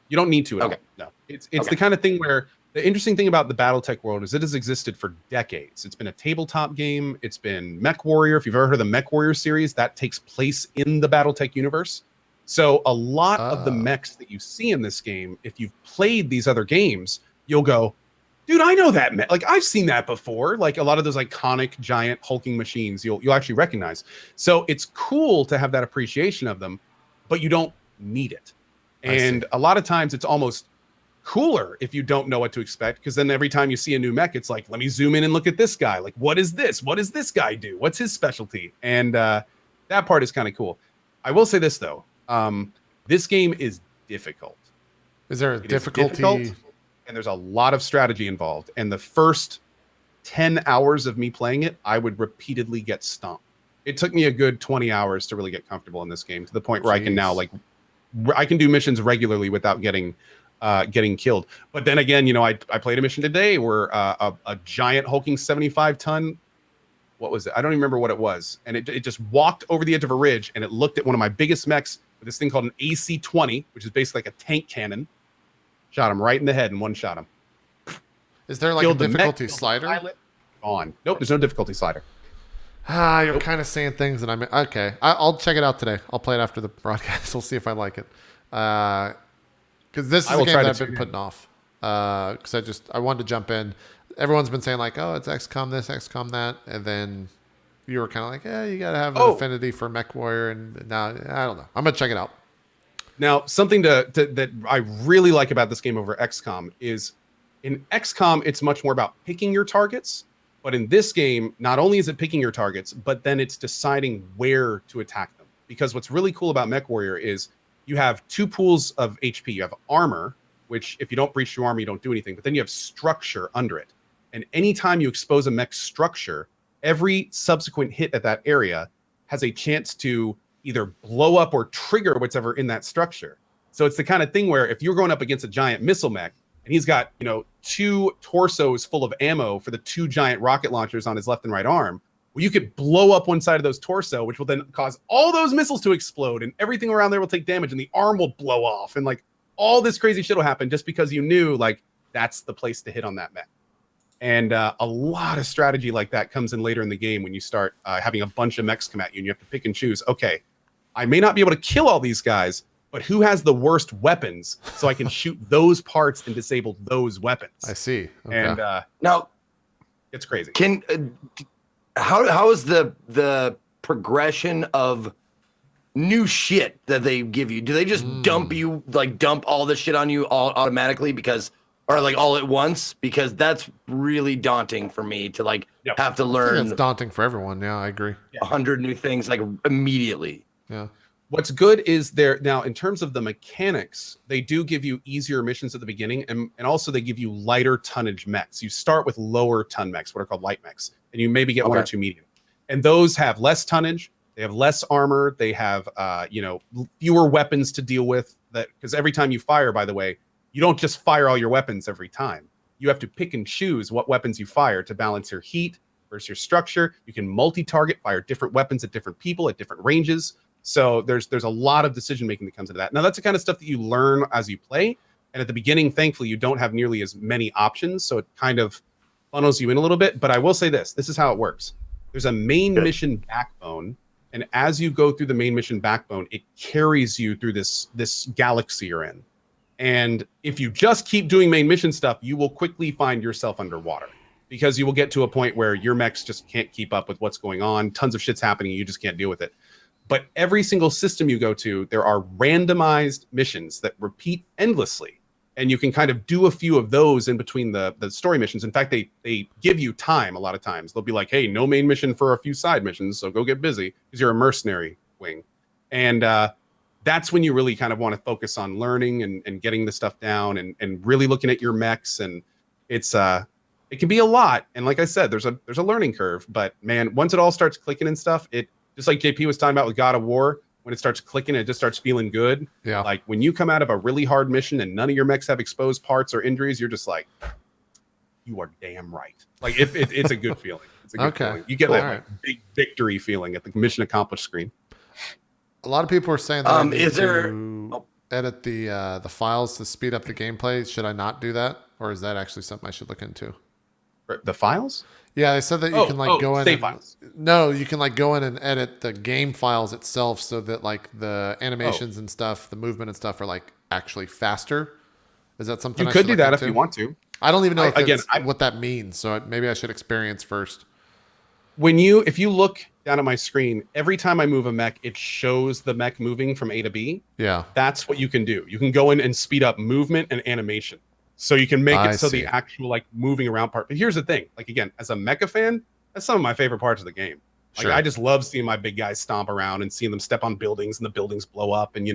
You don't need to. At all. No, it's the kind of thing where the interesting thing about the BattleTech world is it has existed for decades. It's been a tabletop game. It's been Mech Warrior. If you've ever heard of the Mech Warrior series, that takes place in the BattleTech universe. So a lot of the mechs that you see in this game, if you've played these other games, you'll go, dude, I know that mech. Like I've seen that before. Like a lot of those iconic giant hulking machines, you'll actually recognize. So it's cool to have that appreciation of them, but you don't need it. And a lot of times it's almost cooler if you don't know what to expect, because then every time you see a new mech, it's like, let me zoom in and look at this guy. Like, what is this? What does this guy do? What's his specialty? And that part is kind of cool. I will say this though. This game is difficult. Is there a difficulty? And there's a lot of strategy involved. And the first 10 hours of me playing it, I would repeatedly get stomped. It took me a good 20 hours to really get comfortable in this game, to the point where I can now I can do missions regularly without getting killed. But then again, I played a mission today where a giant hulking 75-ton, what was it? I don't even remember what it was. And it just walked over the edge of a ridge and it looked at one of my biggest mechs with this thing called an AC-20, which is basically like a tank cannon. Shot him right in the head and one shot him. Is there like a difficulty slider? On. Nope, there's no difficulty slider. You're kind of saying things that okay. I'll check it out today. I'll play it after the broadcast. We'll see if I like it. Because this is a game that I've been putting off. Because I wanted to jump in. Everyone's been saying like, oh, it's XCOM this, XCOM that, and then you were kind of like, yeah, you got to have an affinity for Mech Warrior, and now I don't know. I'm gonna check it out. Now, something that I really like about this game over XCOM is in XCOM, it's much more about picking your targets. But in this game, not only is it picking your targets, but then it's deciding where to attack them. Because what's really cool about Mech Warrior is you have two pools of HP. You have armor, which if you don't breach your armor, you don't do anything. But then you have structure under it. And anytime you expose a mech structure, every subsequent hit at that area has a chance to either blow up or trigger whatever in that structure. So it's the kind of thing where if you're going up against a giant missile mech and he's got, two torsos full of ammo for the two giant rocket launchers on his left and right arm, well, you could blow up one side of those torso, which will then cause all those missiles to explode and everything around there will take damage and the arm will blow off. And like all this crazy shit will happen just because you knew like that's the place to hit on that mech. And a lot of strategy like that comes in later in the game when you start having a bunch of mechs come at you and you have to pick and choose. Okay, I may not be able to kill all these guys, but who has the worst weapons so I can shoot those parts and disable those weapons? I see. Okay. And now it's crazy. How is the progression of new shit that they give you? Do they just dump all this shit on you all automatically or like all at once? Because that's really daunting for me to have to learn. It's daunting for everyone. Yeah, I agree. 100 new things like immediately. Yeah. What's good is there now in terms of the mechanics, they do give you easier missions at the beginning, and also they give you lighter tonnage mechs. You start with lower ton mechs, what are called light mechs, and you maybe get one or two medium. And those have less tonnage, they have less armor, they have fewer weapons to deal with. That because every time you fire, by the way, you don't just fire all your weapons every time. You have to pick and choose what weapons you fire to balance your heat versus your structure. You can multi-target, fire different weapons at different people at different ranges. So there's a lot of decision making that comes into that. Now that's the kind of stuff that you learn as you play. And at the beginning, thankfully, you don't have nearly as many options. So it kind of funnels you in a little bit. But I will say this is how it works. There's a main mission backbone. And as you go through the main mission backbone, it carries you through this galaxy you're in. And if you just keep doing main mission stuff, you will quickly find yourself underwater because you will get to a point where your mechs just can't keep up with what's going on. Tons of shit's happening. You just can't deal with it. But every single system you go to, there are randomized missions that repeat endlessly. And you can kind of do a few of those in between the story missions. In fact, they give you time a lot of times. They'll be like, hey, no main mission for a few side missions, so go get busy because you're a mercenary wing. And that's when you really kind of want to focus on learning and getting the stuff down and really looking at your mechs. And it can be a lot. And like I said, there's a learning curve. But man, once it all starts clicking and stuff, just like JP was talking about with God of War, when it starts clicking, it just starts feeling good. Yeah. Like when you come out of a really hard mission and none of your mechs have exposed parts or injuries, you're just like, you are damn right. Like it's a good feeling. It's a good feeling. You get that big victory feeling at the mission accomplished screen. A lot of people are saying that I need to edit the files to speed up the gameplay. Should I not do that, or is that actually something I should look into? The files? Yeah, they said that you can go in. Save files. No, you can go in and edit the game files itself so that the animations and stuff, the movement and stuff are actually faster. Is that something you could do that if you want to? I don't even know what that means, so maybe I should experience first. If you look down at my screen, every time I move a mech, it shows the mech moving from A to B. Yeah, that's what you can do. You can go in and speed up movement and animation. So you can make it so the actual moving around part. But here's the thing, again, as a mecha fan, that's some of my favorite parts of the game. Sure. I just love seeing my big guys stomp around and seeing them step on buildings and the buildings blow up. And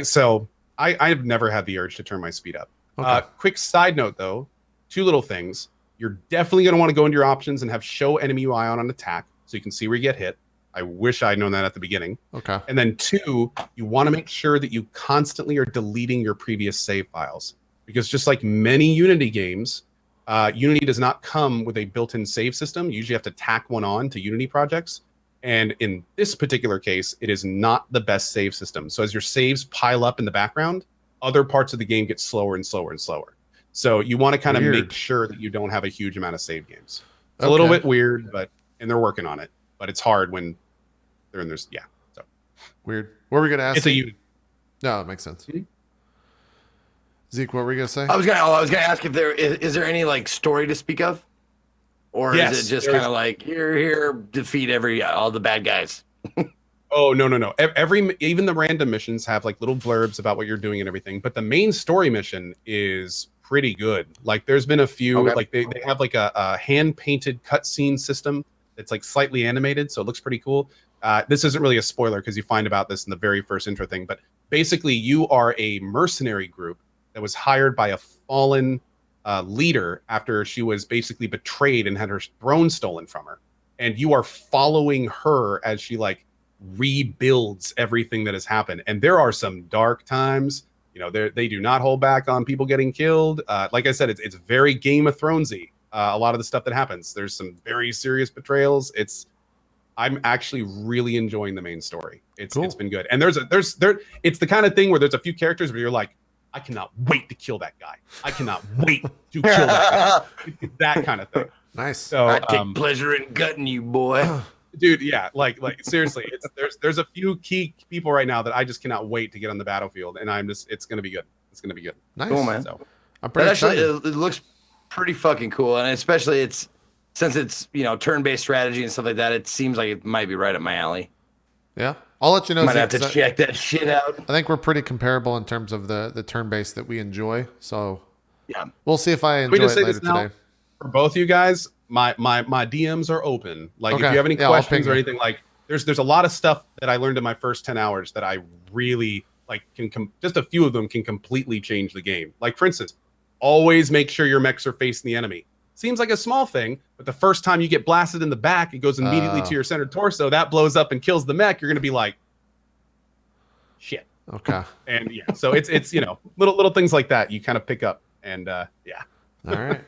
so I've never had the urge to turn my speed up. Okay. Quick side note though, two little things. You're definitely going to want to go into your options and have show enemy UI on attack so you can see where you get hit. I wish I'd known that at the beginning. Okay. And then two, you want to make sure that you constantly are deleting your previous save files. Because just like many Unity games, Unity does not come with a built-in save system. You usually have to tack one on to Unity projects. And in this particular case, it is not the best save system. So as your saves pile up in the background, other parts of the game get slower and slower and slower. So you want to kind of make sure that you don't have a huge amount of save games. It's a little bit weird, and they're working on it. But it's hard when they're in this. Yeah. So weird. What were we going to ask? It's a Unity. No, it makes sense. Mm-hmm. Zeke, what were you gonna say? I was gonna ask if there is there any story to speak of, or is it just kind of here defeat all the bad guys? Oh no. Even the random missions have little blurbs about what you're doing and everything, but the main story mission is pretty good. There's been a few they have a hand painted cutscene system that's slightly animated, so it looks pretty cool. This isn't really a spoiler because you find about this in the very first intro thing, but basically you are a mercenary group that was hired by a fallen leader after she was basically betrayed and had her throne stolen from her. And you are following her as she rebuilds everything that has happened. And there are some dark times. They do not hold back on people getting killed. Like I said, it's very Game of Thronesy. A lot of the stuff that happens. There's some very serious betrayals. I'm actually really enjoying the main story. It's been good. And there's it's the kind of thing where there's a few characters where you're like, I cannot wait to kill that guy. I cannot wait to kill that guy. It's that kind of thing. Nice. So I take pleasure in gutting you, boy. Dude, yeah, seriously, there's a few key people right now that I just cannot wait to get on the battlefield, and it's gonna be good. It's gonna be good. Nice, cool, man. So, I'm pretty excited. It looks pretty fucking cool, and especially since it's turn-based strategy and stuff like that, it seems like it might be right up my alley. Yeah. I'll let you know. Might have to check that shit out. I think we're pretty comparable in terms of the turn-based that we enjoy. So yeah, we'll see if I enjoy it later today. For both of you guys, my DMs are open. If you have any questions or anything, there's a lot of stuff that I learned in my first 10 hours that I really like just a few of them can completely change the game. Like for instance, always make sure your mechs are facing the enemy. Seems like a small thing, but the first time you get blasted in the back, it goes immediately to your center torso. That blows up and kills the mech. You're going to be like, shit. Okay. And yeah, so it's little things like that you kind of pick up, and yeah. All right.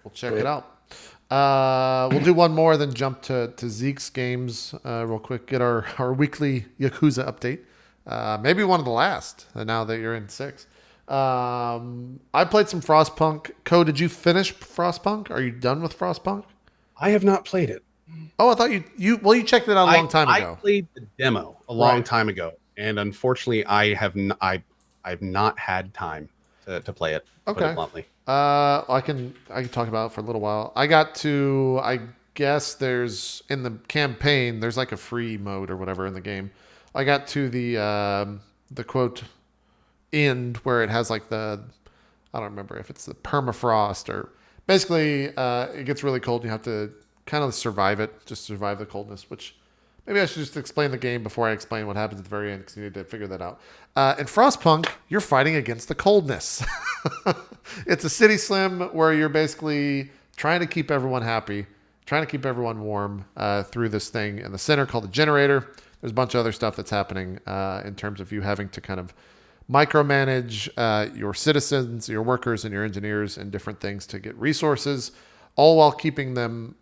We'll check it out. We'll do one more, then jump to Zeke's games real quick. Get our weekly Yakuza update. Maybe one of the last. Now that you're in 6. I played some Frostpunk. Ko, did you finish Frostpunk? Are you done with Frostpunk? I have not played it. Oh, I thought you checked it out a long time ago. I played the demo a long time ago, and unfortunately, I've not had time to play it. Okay. Put it bluntly. I can talk about it for a little while. I got to, I guess there's in the campaign there's like a free mode or whatever in the game. I got to the quote end where it has like I don't remember if it's the permafrost or basically it gets really cold and you have to kind of survive it, just survive the coldness, which maybe I should just explain the game before I explain what happens at the very end because you need to figure that out. In Frostpunk, you're fighting against the coldness. It's a city slim where you're basically trying to keep everyone happy, trying to keep everyone warm through this thing in the center called the generator. There's a bunch of other stuff that's happening in terms of you having to kind of micromanage your citizens, your workers, and your engineers and different things to get resources, all while keeping them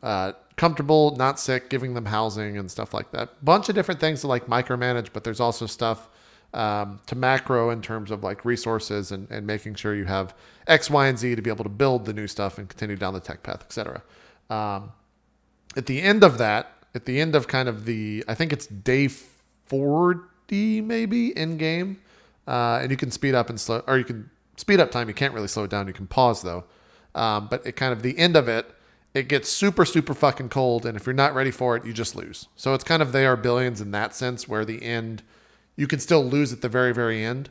comfortable, not sick, giving them housing and stuff like that. Bunch of different things to like micromanage, but there's also stuff to macro in terms of like resources and making sure you have X, Y, and Z to be able to build the new stuff and continue down the tech path, etc. At the end of that, at the end of kind of I think it's day 40 maybe in game, and you can speed up and slow, or you can speed up time. You can't really slow it down. You can pause though. But it kind of the end of it gets super, super fucking cold. And if you're not ready for it, you just lose. So it's kind of, they are billions in that sense where the end, you can still lose at the very, very end,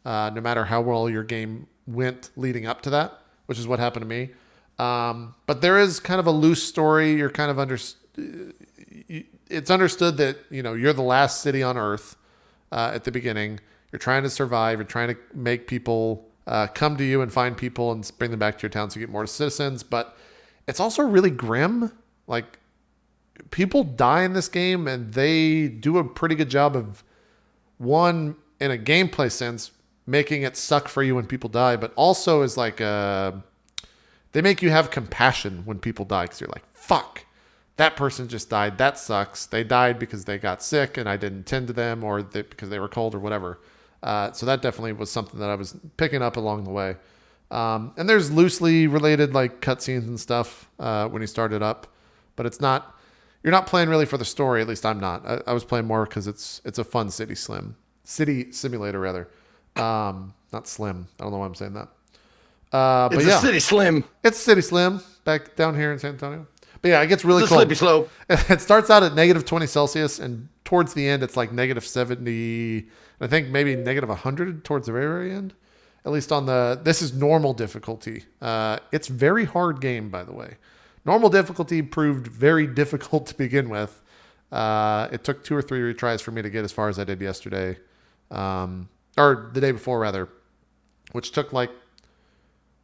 no matter how well your game went leading up to that, which is what happened to me. But there is kind of a loose story. You're kind of it's understood that, you're the last city on Earth at the beginning. You're trying to survive. You're trying to make people come to you and find people and bring them back to your town so you get more citizens. But it's also really grim. Like, people die in this game, and they do a pretty good job of, one, in a gameplay sense, making it suck for you when people die, but also is like they make you have compassion when people die because you're like, fuck, that person just died. That sucks. They died because they got sick and I didn't tend to them, or because they were cold or whatever. So that definitely was something that I was picking up along the way. And there's loosely related like cutscenes and stuff when you start it up, but you're not playing really for the story. At least I'm not. I was playing more because it's a fun city simulator rather. Not slim. I don't know why I'm saying that. But it's a city slim. It's a city slim back down here in San Antonio. But yeah, it gets really cold. Slippery slope. It starts out at negative 20 Celsius, and towards the end, it's like negative 70. I think maybe negative 100 towards the very, very end. At least this is normal difficulty. It's very hard game, by the way. Normal difficulty proved very difficult to begin with. It took 2 or 3 retries for me to get as far as I did yesterday. Or the day before, rather. Which took like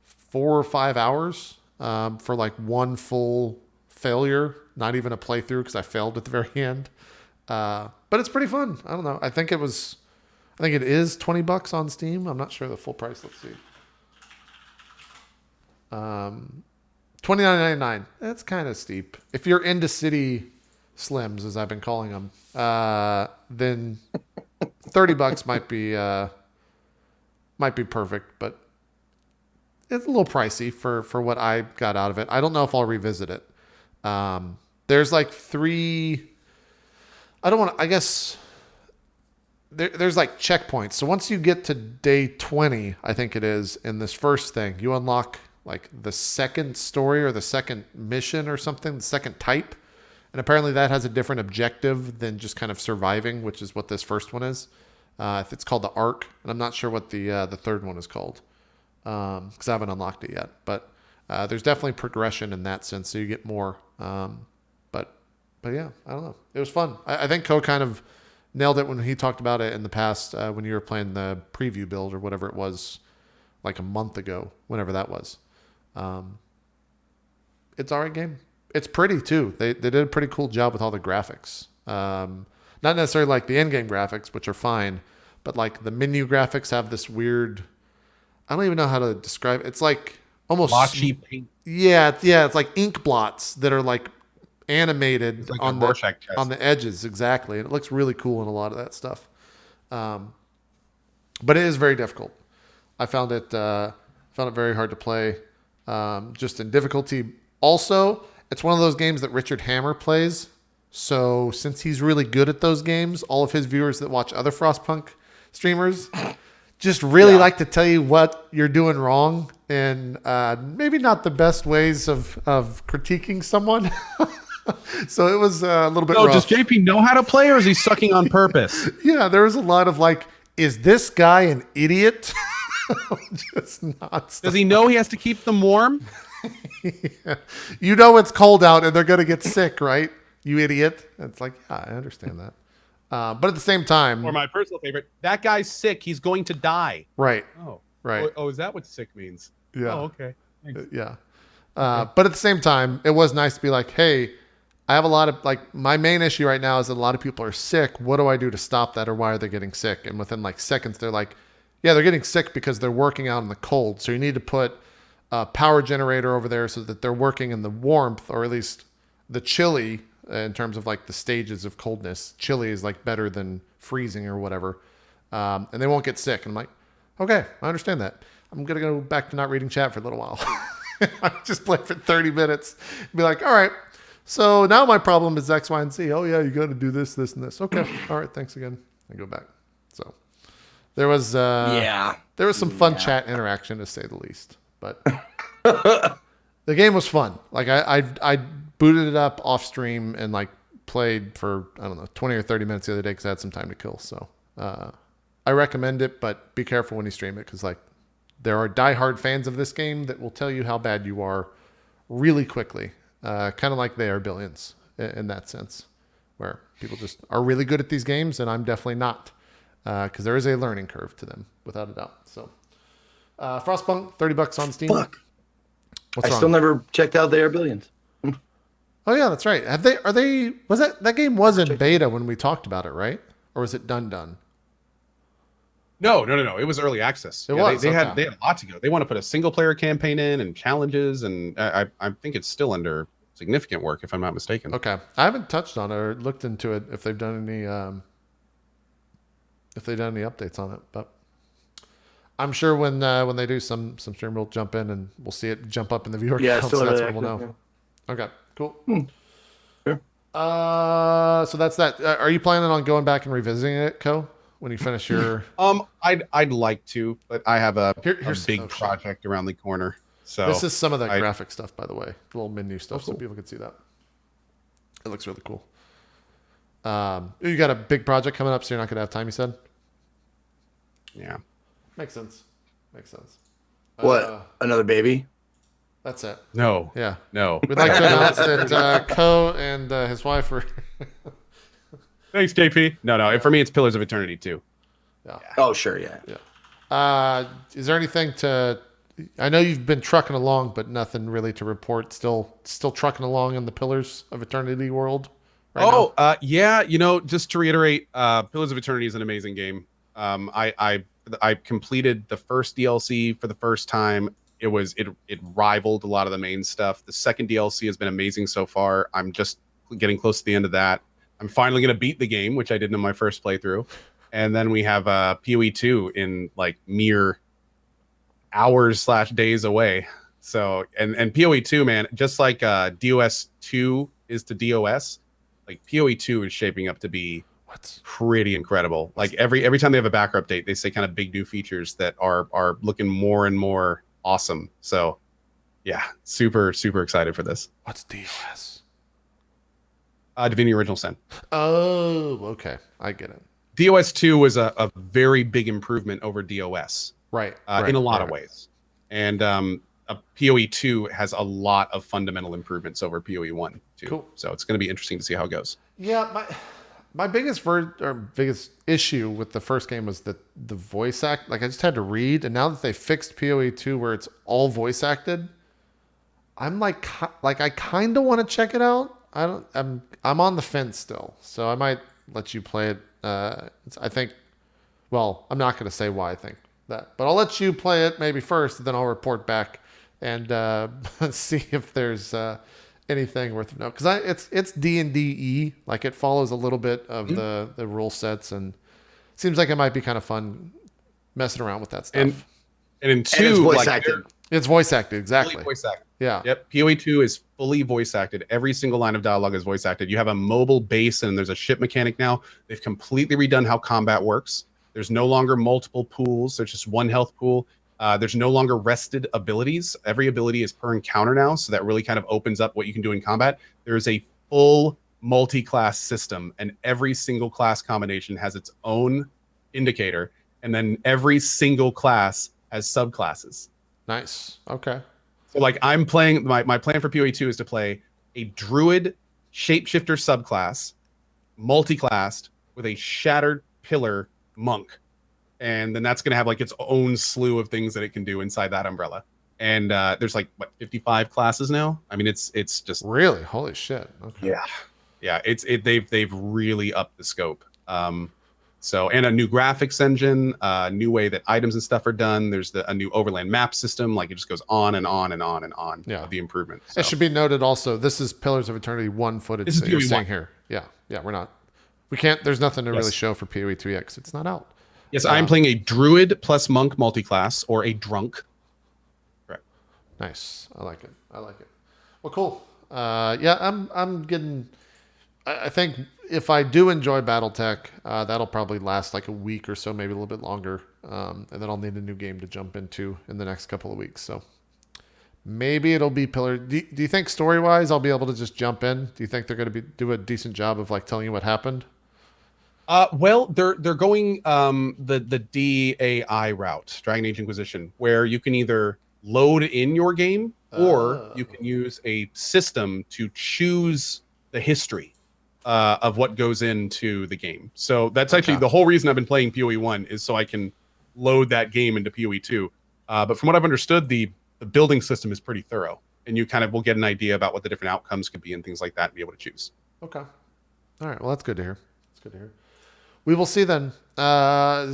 4 or 5 hours for like one full failure. Not even a playthrough because I failed at the very end. But it's pretty fun. I don't know. I think it is $20 on Steam. I'm not sure the full price. Let's see. $29.99. That's kind of steep. If you're into city slims, as I've been calling them, then $30 might be perfect, but it's a little pricey for what I got out of it. I don't know if I'll revisit it. There's like 3. I don't want to. I guess there's like checkpoints. So once you get to day 20, I think it is, in this first thing, you unlock like the second story or the second mission or something, the second type. And apparently that has a different objective than just kind of surviving, which is what this first one is. It's called the Arc, and I'm not sure what the third one is called because I haven't unlocked it yet. But there's definitely progression in that sense, so you get more. But But yeah, I don't know. It was fun. I think Ko kind of nailed it when he talked about it in the past when you were playing the preview build or whatever it was, like a month ago, whenever that was. It's all right game. It's pretty too. They did a pretty cool job with all the graphics. Not necessarily like the in-game graphics, which are fine, but like the menu graphics have this weird. I don't even know how to describe it. It's like almost blotchy paint. Yeah. It's like ink blots that are like animated like on the edges. Exactly, and it looks really cool in a lot of that stuff. But it is very difficult. I found it very hard to play, just in difficulty. Also, it's one of those games that Richard Hammer plays. So since he's really good at those games, all of his viewers that watch other Frostpunk streamers just really like to tell you what you're doing wrong, and maybe not the best ways of critiquing someone. So it was a little bit rough. Does JP know how to play, or is he sucking on purpose? Yeah, there was a lot of like, is this guy an idiot? Just not. Does he know he has to keep them warm? Yeah. You know it's cold out and they're going to get sick, right? You idiot. It's like, yeah, I understand that. But at the same time... Or my personal favorite, that guy's sick. He's going to die. Right. Oh, right. Oh, is that what sick means? Yeah. Oh, okay. Thanks. Yeah. But at the same time, it was nice to be like, hey, I have a lot of, like, my main issue right now is that a lot of people are sick. What do I do to stop that, or why are they getting sick? And within like seconds, they're like, yeah, they're getting sick because they're working out in the cold. So you need to put a power generator over there so that they're working in the warmth, or at least the chilly, in terms of like the stages of coldness. Chilly is like better than freezing or whatever. And they won't get sick. And I'm like, okay, I understand that. I'm going to go back to not reading chat for a little while. I just play for 30 minutes and be like, all right, so now my problem is X, Y, and Z. Oh yeah, you got to do this, this, and this. Okay. All right. Thanks again. I go back. So there was, there was some fun chat interaction, to say the least, but the game was fun. Like I booted it up off stream and like played for, I don't know, 20 or 30 minutes the other day because I had some time to kill. So I recommend it, but be careful when you stream it, because like there are diehard fans of this game that will tell you how bad you are really quickly. Kind of like they are Billions in that sense, where people just are really good at these games, and I'm definitely not, because there is a learning curve to them, without a doubt. So Frostpunk, $30 on Steam. Fuck. What's I wrong? still never checked out They Are Billions. Oh yeah, that's right. Was that game was in beta when we talked about it, right? Or was it done? No. It was early access. They had a lot to go. They want to put a single player campaign in and challenges, and I think it's still under significant work, if I'm not mistaken. Okay, I haven't touched on it or looked into it if they've done any updates on it, but I'm sure when they do, some streamer will jump in and we'll see it jump up in the viewer count. So that's when we'll know. Yeah. Okay, cool. Sure. So that's that. Are you planning on going back and revisiting it, Ko, when you finish your? I'd like to, but I have a big shit. project around the corner. So this is some of that graphic stuff, by the way, the little menu stuff, so people can see that. It looks really cool. You got a big project coming up, so you're not gonna have time, you said? Yeah. Makes sense. What? Another baby? That's it. No. Yeah. No. We'd like to announce that Ko and his wife are. Thanks, JP. No. For me, it's Pillars of Eternity too. Yeah. Oh, sure. Yeah. Is there anything to? I know you've been trucking along, but nothing really to report. Still trucking along in the Pillars of Eternity world. Yeah. Just to reiterate, Pillars of Eternity is an amazing game. I completed the first DLC for the first time. It rivaled a lot of the main stuff. The second DLC has been amazing so far. I'm just getting close to the end of that. I'm finally going to beat the game, which I did in my first playthrough. And then we have PoE 2 in like mere hours/days away. So and PoE 2, man, just like DOS 2 is to DOS, like PoE 2 is shaping up to be pretty incredible. Like every time they have a backer update, they say kind of big new features that are looking more and more awesome. So yeah, super excited for this. What's DOS? Divinity Original Sin. Oh, okay, I get it. DOS 2 was a very big improvement over DOS, right? In a lot of ways, and PoE 2 has a lot of fundamental improvements over PoE 1. too. Cool. So it's going to be interesting to see how it goes. Yeah, my biggest biggest issue with the first game was that the voice act. Like I just had to read, and now that they fixed PoE 2 where it's all voice acted, I'm like I kind of want to check it out. I'm on the fence still, so I might let you play it. I think. Well, I'm not going to say why I think that, but I'll let you play it maybe first, and then I'll report back and see if there's anything worth note. Because it's D&D-y, like it follows a little bit of the rule sets, and seems like it might be kind of fun messing around with that stuff. And in 2, it's voice acted. It's voice acted, exactly. Fully voice acted. Yeah. Yep. PoE 2 is fully voice acted. Every single line of dialogue is voice acted. You have a mobile base, and there's a ship mechanic now. They've completely redone how combat works. There's no longer multiple pools. There's just one health pool. There's no longer rested abilities. Every ability is per encounter now, so that really kind of opens up what you can do in combat. There's a full multi-class system, and every single class combination has its own indicator, and then every single class has subclasses. Nice. Okay. So like I'm playing, my plan for PoE 2 is to play a druid shapeshifter subclass, multi-classed with a shattered pillar monk, and then that's going to have like its own slew of things that it can do inside that umbrella. And there's like 55 classes now. I mean, it's just really, holy shit. Okay. Yeah. They've really upped the scope. So, and a new graphics engine, new way that items and stuff are done. There's a new overland map system. Like it just goes on and on and on and on. Yeah. Of the improvement. So. It should be noted also, this is Pillars of Eternity 1 footage. This is that you're PoE seeing 1. Here. Yeah. We can't. There's nothing to really show for PoE 2 yet because it's not out. Yes, I'm playing a druid plus monk multiclass, or a drunk. Right. Nice. I like it. Well, cool. Yeah, I'm getting. I think if I do enjoy BattleTech, that'll probably last like a week or so, maybe a little bit longer, and then I'll need a new game to jump into in the next couple of weeks. So maybe it'll be Pillar. Do you think story-wise I'll be able to just jump in? Do you think they're going to do a decent job of like telling you what happened? Well, they're going the DAI route, Dragon Age Inquisition, where you can either load in your game or you can use a system to choose the history of what goes into the game. So that's actually the whole reason I've been playing PoE 1 is so I can load that game into PoE 2. But from what I've understood, the building system is pretty thorough, and you kind of will get an idea about what the different outcomes could be and things like that and be able to choose. Okay. All right. Well, that's good to hear. We will see then.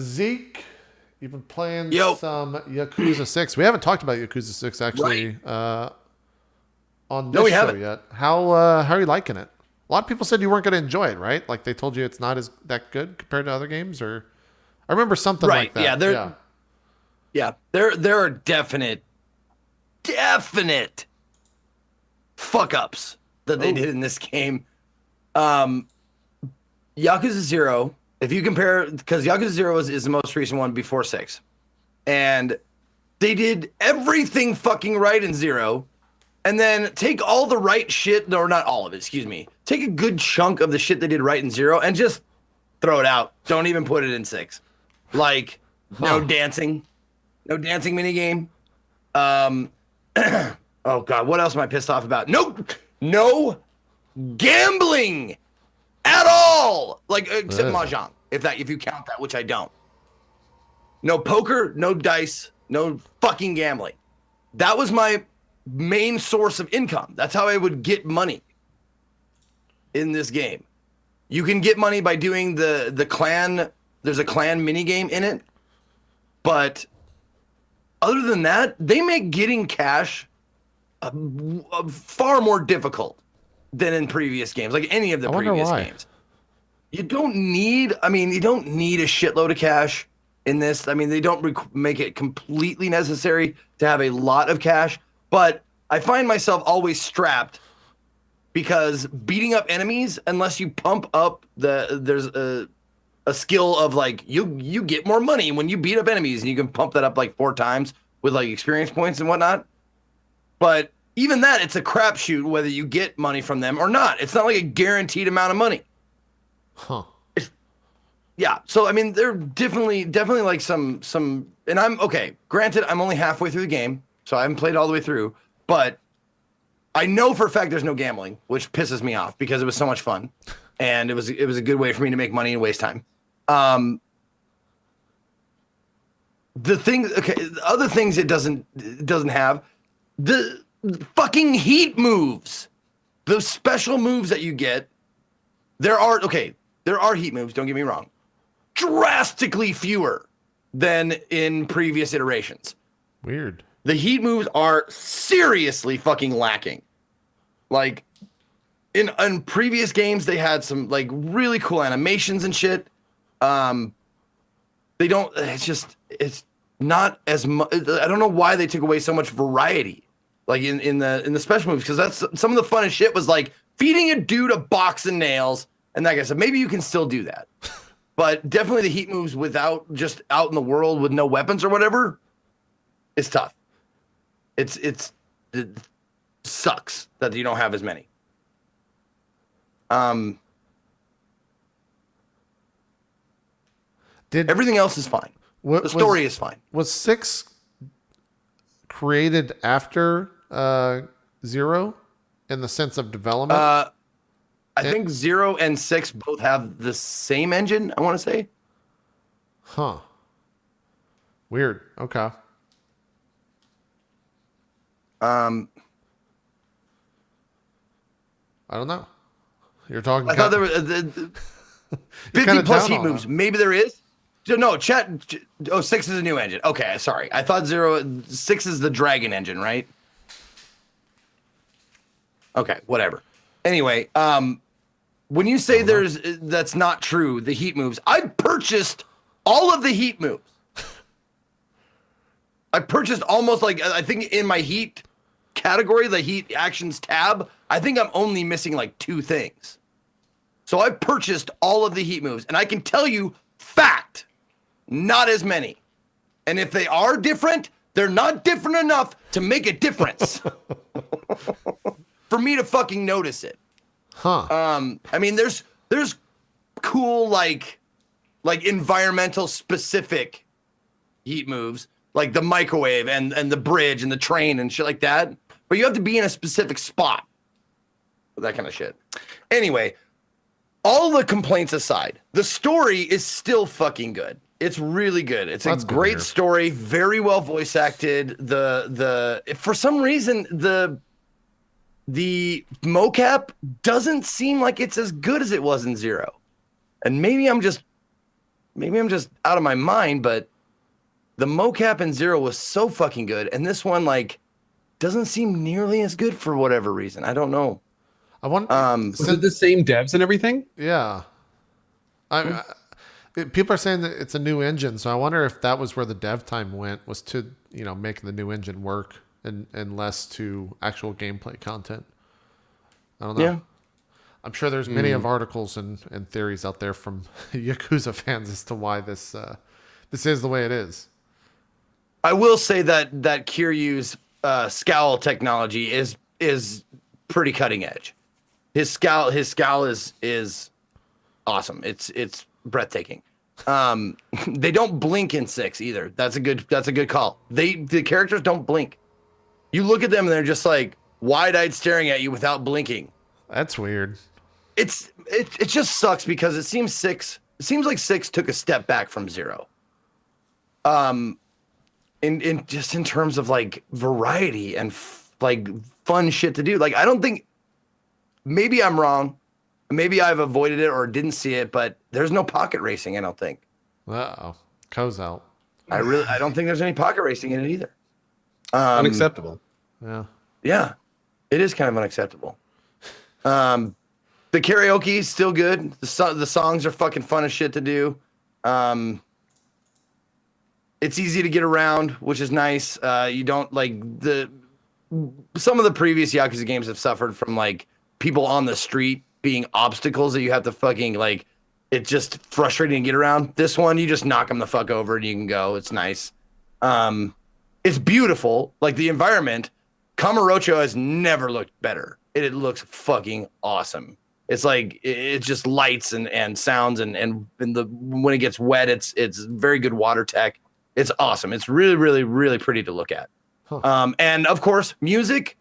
Zeke, you've been playing some Yakuza 6. We haven't talked about Yakuza 6 actually on this show yet. How are you liking it? A lot of people said you weren't going to enjoy it, right? Like they told you it's not that good compared to other games, or I remember something like that. There are definite fuck ups that they did in this game. Yakuza 0, if you compare, because Yakuza 0 is the most recent one before 6, and they did everything fucking right in 0, and then take all the right shit, or not all of it, excuse me, take a good chunk of the shit they did right in 0 and just throw it out. Don't even put it in 6. Like, no dancing minigame. Oh god, what else am I pissed off about? No gambling at all. Like except mahjong, if you count that, which I don't. No poker, no dice, no fucking gambling. That was my main source of income. That's how I would get money in this game. You can get money by doing the clan. There's a clan mini game in it, but other than that, they make getting cash far more difficult than in previous games, like any of the previous games. You don't need a shitload of cash in this. I mean, they don't make it completely necessary to have a lot of cash, but I find myself always strapped because beating up enemies, unless you pump up there's a skill of like you get more money when you beat up enemies, and you can pump that up like 4 times with like experience points and whatnot. But even that, it's a crapshoot whether you get money from them or not. It's not like a guaranteed amount of money. Huh. Yeah. So I mean, they're definitely like some. And I'm okay. Granted, I'm only halfway through the game, so I haven't played all the way through. But I know for a fact there's no gambling, which pisses me off because it was so much fun, and it was a good way for me to make money and waste time. The other things it doesn't have, the fucking heat moves, those special moves that you get. There are heat moves. Don't get me wrong, drastically fewer than in previous iterations. Weird. The heat moves are seriously fucking lacking. Like in previous games, they had some like really cool animations and shit. They don't. It's not as much. I don't know why they took away so much variety, like in the special moves, because that's some of the funnest shit was like feeding a dude a box of nails, and like I said, maybe you can still do that, but definitely the heat moves without just out in the world with no weapons or whatever, it's tough. It sucks that you don't have as many. Everything else is fine. The story is fine. Was 6 created after 0 in the sense of development? I think 0 and 6 both have the same engine, I want to say. Huh. Weird. Okay. I don't know. You're talking. I thought there were 50 plus heat moves. Maybe there is. No, chat. 6 is a new engine. Okay, sorry. I thought 6 is the dragon engine, right? Okay, whatever. Anyway, when you say that's not true, the heat moves, I purchased all of the heat moves. I purchased almost like, I think in my heat category, the heat actions tab, I think I'm only missing like 2 things. So I purchased all of the heat moves, and I can tell you, fact, not as many. And if they are different, they're not different enough to make a difference for me to fucking notice it. Huh. I mean, there's cool like environmental specific heat moves, like the microwave and the bridge and the train and shit like that. But you have to be in a specific spot. That kind of shit. Anyway, all the complaints aside, the story is still fucking good. It's really good. It's a great story, very well voice acted. For some reason the mocap doesn't seem like it's as good as it was in 0. And maybe I'm just out of my mind, but the mocap in 0 was so fucking good, and this one like doesn't seem nearly as good for whatever reason. I don't know. I want. Was it the same devs and everything? Yeah. People are saying that it's a new engine, so I wonder if that was where the dev time went, was to make the new engine work and less to actual gameplay content. I don't know. Yeah. I'm sure there's many of articles and theories out there from Yakuza fans as to why this is the way it is. I will say that Kiryu's scowl technology is pretty cutting edge. His scowl is awesome. It's breathtaking. They don't blink in 6 either. That's a good call. The characters don't blink. You look at them and they're just like wide-eyed staring at you without blinking. That's weird. It just sucks because it seems like 6 took a step back from 0. In terms of like variety and like fun shit to do. Like I don't think, maybe I'm wrong. Maybe I've avoided it or didn't see it, but there's no pocket racing, I don't think. Uh-oh. Co's out. I don't think there's any pocket racing in it either. Unacceptable. Yeah. Yeah. It is kind of unacceptable. The karaoke is still good. The songs are fucking fun as shit to do. It's easy to get around, which is nice. You don't like some of the previous Yakuza games have suffered from like people on the street being obstacles that you have to fucking like. It's just frustrating to get around. This one, you just knock them the fuck over and you can go. It's nice. It's beautiful. Like the environment, Kamurocho has never looked better. It looks fucking awesome. It's like it's just lights and sounds and when it gets wet, it's very good water tech. It's awesome. It's really, really, really pretty to look at. Huh. And of course, music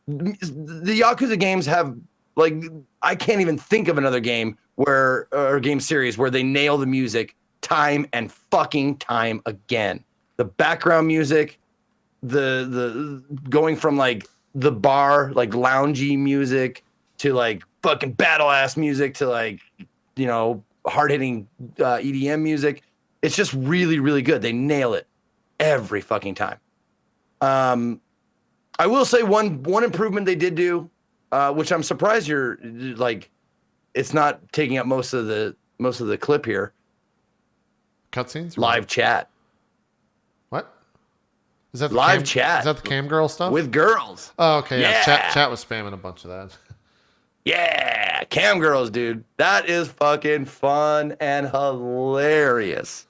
the Yakuza games have, like, I can't even think of another game or game series where they nail the music time and fucking time again. The background music, the going from like the bar, like loungy music, to like fucking battle ass music, to like, you know, hard hitting EDM music. It's just really, really good. They nail it every fucking time. I will say one improvement they did do, which I'm surprised you're like, it's not taking up most of the clip here. Cutscenes? Live chat. What? Is that the live chat? Is that the cam girl stuff? With girls. Oh, okay. Yeah. Chat was spamming a bunch of that. Yeah. Cam girls, dude. That is fucking fun and hilarious.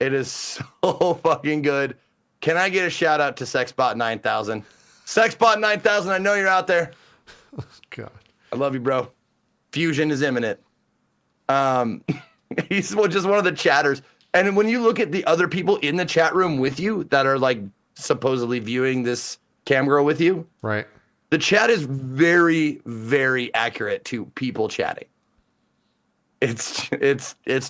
It is so fucking good. Can I get a shout out to Sexbot 9000? Sexbot 9000, I know you're out there. God. I love you, bro. Fusion is imminent. He's just one of the chatters. And when you look at the other people in the chat room with you that are like supposedly viewing this cam girl with you, right? The chat is very, very accurate to people chatting. It's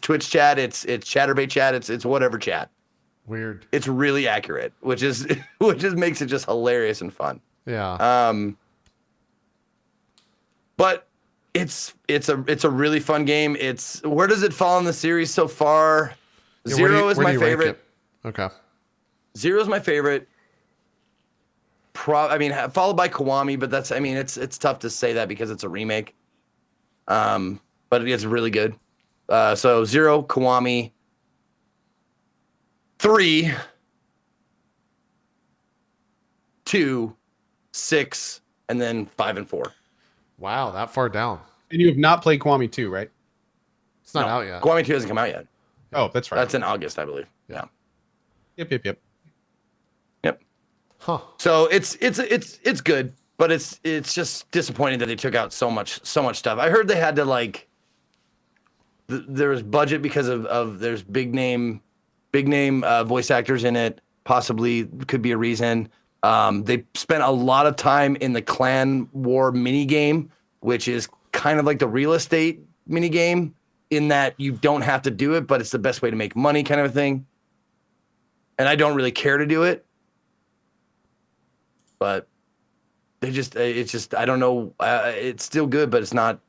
Twitch chat, it's Chatterbait chat, it's whatever chat. Weird. It's really accurate, which makes it just hilarious and fun. Yeah. But it's a really fun game. Where does it fall in the series so far? Yeah, Zero is my favorite. Okay. Zero is my favorite. Followed by Kiwami, but it's tough to say that because it's a remake. But it's really good. So 0, Kiwami, 3, 2, 6, and then 5 and 4. Wow, that far down. And you have not played Kiwami 2, right? It's not out yet. Kiwami 2 hasn't come out yet. Oh, that's right. That's in August, I believe. Yeah. Yep. Huh. So it's good, but it's just disappointing that they took out so much stuff. I heard they had to like there was budget because of there's big name voice actors in it. Possibly could be a reason. They spent a lot of time in the clan war mini game, which is kind of like the real estate mini game, in that you don't have to do it, but it's the best way to make money, kind of a thing. And I don't really care to do it, but it's just I don't know. It's still good, but it's not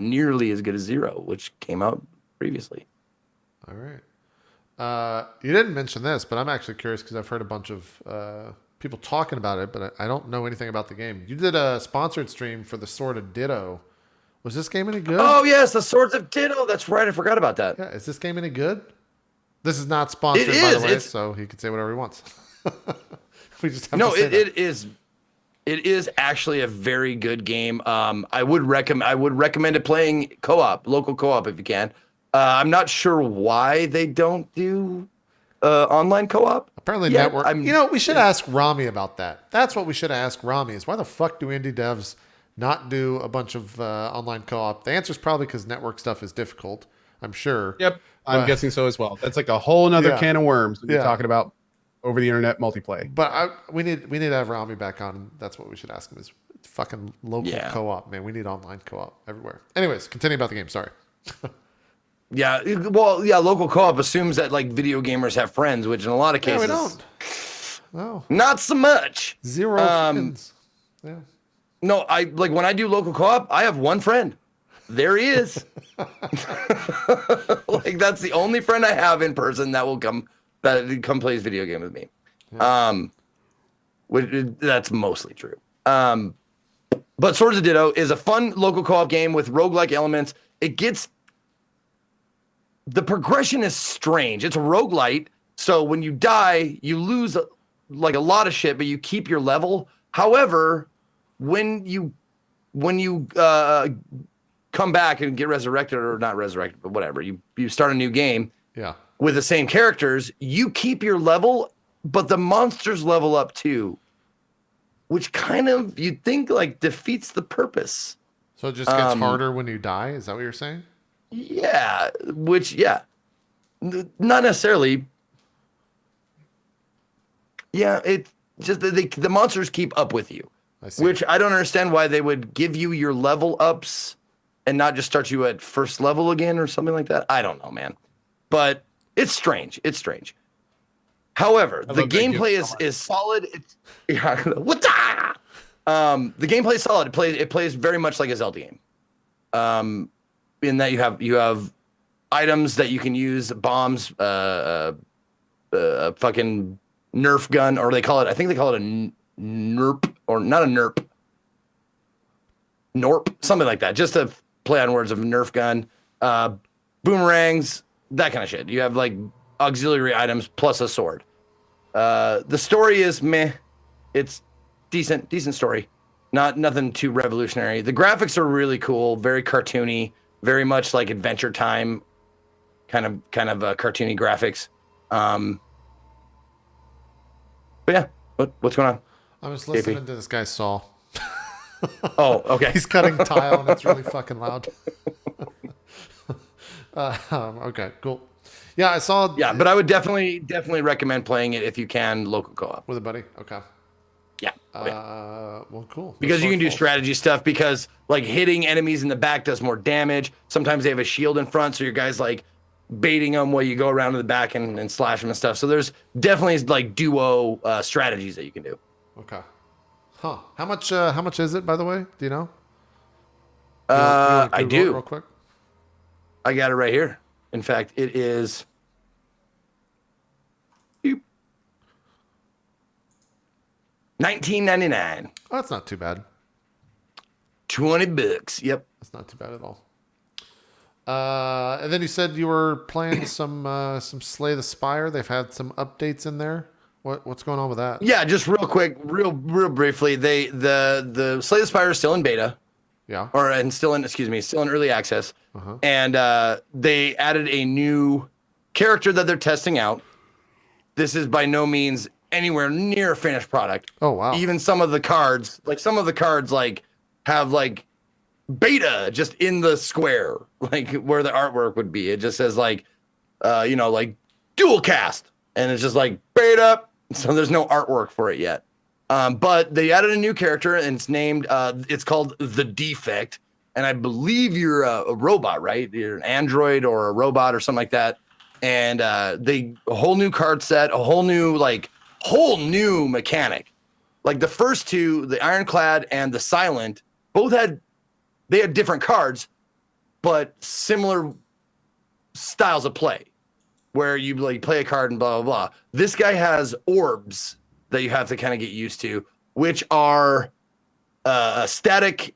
nearly as good as 0, which came out previously. All right. You didn't mention this, but I'm actually curious because I've heard a bunch of people talking about it, but I don't know anything about the game. You did a sponsored stream for the Sword of Ditto. Was this game any good? Oh yes, the Swords of Ditto. That's right. I forgot about that. Yeah, is this game any good? This is not sponsored, by the way, so he can say whatever he wants. We just have to say that. It is actually a very good game. I would recommend it playing co-op, local co-op if you can. I'm not sure why they don't do online co-op. Apparently, network. We should ask Rami about that. That's what we should ask Rami is why the fuck do indie devs not do a bunch of online co-op? The answer is probably because network stuff is difficult. I'm sure. Yep, I'm guessing so as well. That's like a whole nother can of worms to be talking about over the internet multiplayer. But we need to have Rami back on, and that's what we should ask him is fucking local co-op, man. We need online co-op everywhere. Anyways, continue about the game. Sorry. Local co-op assumes that like video gamers have friends, which in a lot of cases we don't. No, not so much. 0 friends. Yeah. No, I like when I do local co-op, I have one friend. There he is. Like that's the only friend I have in person that will come plays video game with me. Yeah. That's mostly true. But Swords of Ditto is a fun local co-op game with roguelike elements. The progression is strange. It's a roguelite, so when you die, you lose like a lot of shit, but you keep your level. However, when you come back and get resurrected, or not resurrected, but whatever, you start a new game with the same characters, you keep your level, but the monsters level up too, which kind of, you'd think, like, defeats the purpose. So it just gets harder when you die? Is that what you're saying? Yeah, not necessarily. Yeah, it just the monsters keep up with you. I see. Which I don't understand why they would give you your level ups and not just start you at first level again or something like that. I don't know, man. But it's strange. It's strange. However, the gameplay is solid. It's the gameplay is solid. It plays very much like a Zelda game. In that you have items that you can use, bombs, fucking Nerf gun, or I think they call it a NERP, or not a NERP, NORP, something like that. Just a play on words of Nerf gun, boomerangs, that kind of shit. You have like auxiliary items plus a sword. The story is meh. It's decent story. Nothing too revolutionary. The graphics are really cool, very cartoony, very much like Adventure Time, kind of cartoony graphics. But yeah, what's going on? I was listening to this guy Saw. Oh, okay. He's cutting tile and it's really fucking loud. Okay, cool. Yeah, I saw. Yeah, but I would definitely recommend playing it if you can, local co-op with a buddy. Okay. Yeah. Well, cool. Because you can do strategy stuff. Because like hitting enemies in the back does more damage. Sometimes they have a shield in front, so your guys like baiting them while you go around to the back and slash them and stuff. So there's definitely like duo strategies that you can do. Okay. Huh. How much is it, by the way? Do you know? I do. Real quick. I got it right here. In fact, it is $19.99. Oh, that's not too bad. $20. Yep. That's not too bad at all. And then you said you were playing some Slay the Spire. They've had some updates in there. What's going on with that? Yeah, just real quick, real briefly. The Slay the Spire is still in beta. Yeah. Still in early access. Uh-huh. And they added a new character that they're testing out. This is by no means anywhere near a finished product. Oh wow. Even some of the cards have like beta just in the square, like where the artwork would be. It just says like like dual cast, and it's just like beta. So there's no artwork for it yet. But they added a new character, and it's named it's called The Defect. And I believe you're a robot, right? You're an android or a robot or something like that. And a whole new card set, a whole new mechanic. Like the first two, the Ironclad and the Silent, they had different cards, but similar styles of play, where you like play a card and blah blah blah. This guy has orbs that you have to kind of get used to, which are static.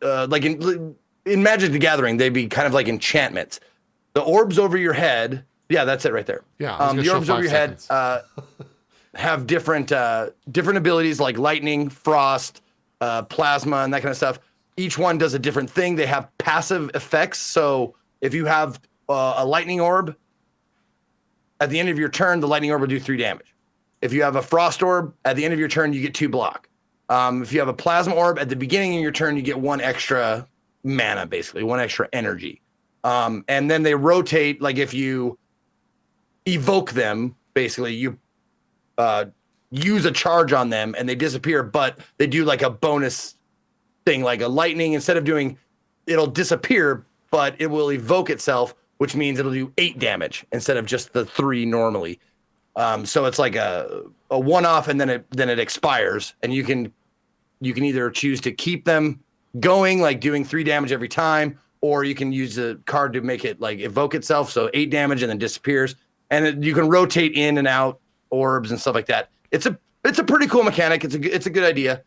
Like in Magic the Gathering, they'd be kind of like enchantments. The orbs over your head, yeah, that's it right there. Yeah, the orbs over your head have different abilities like lightning, frost, plasma, and that kind of stuff. Each one does a different thing. They have passive effects. So if you have a lightning orb, at the end of your turn, the lightning orb will do 3 damage. If you have a frost orb, at the end of your turn, you get 2 block. If you have a plasma orb, at the beginning of your turn, you get 1 extra mana, basically, 1 extra energy. And then they rotate, like if you evoke them, basically, you use a charge on them and they disappear, but they do like a bonus thing, like a lightning. Instead of it'll disappear, but it will evoke itself, which means it'll do 8 damage instead of just the 3 normally. So it's like a one-off, and then it expires, and you can either choose to keep them going, like doing 3 damage every time, or you can use a card to make it like evoke itself, so 8 damage and then disappears, and you can rotate in and out orbs and stuff like that. It's a pretty cool mechanic. It's a good idea.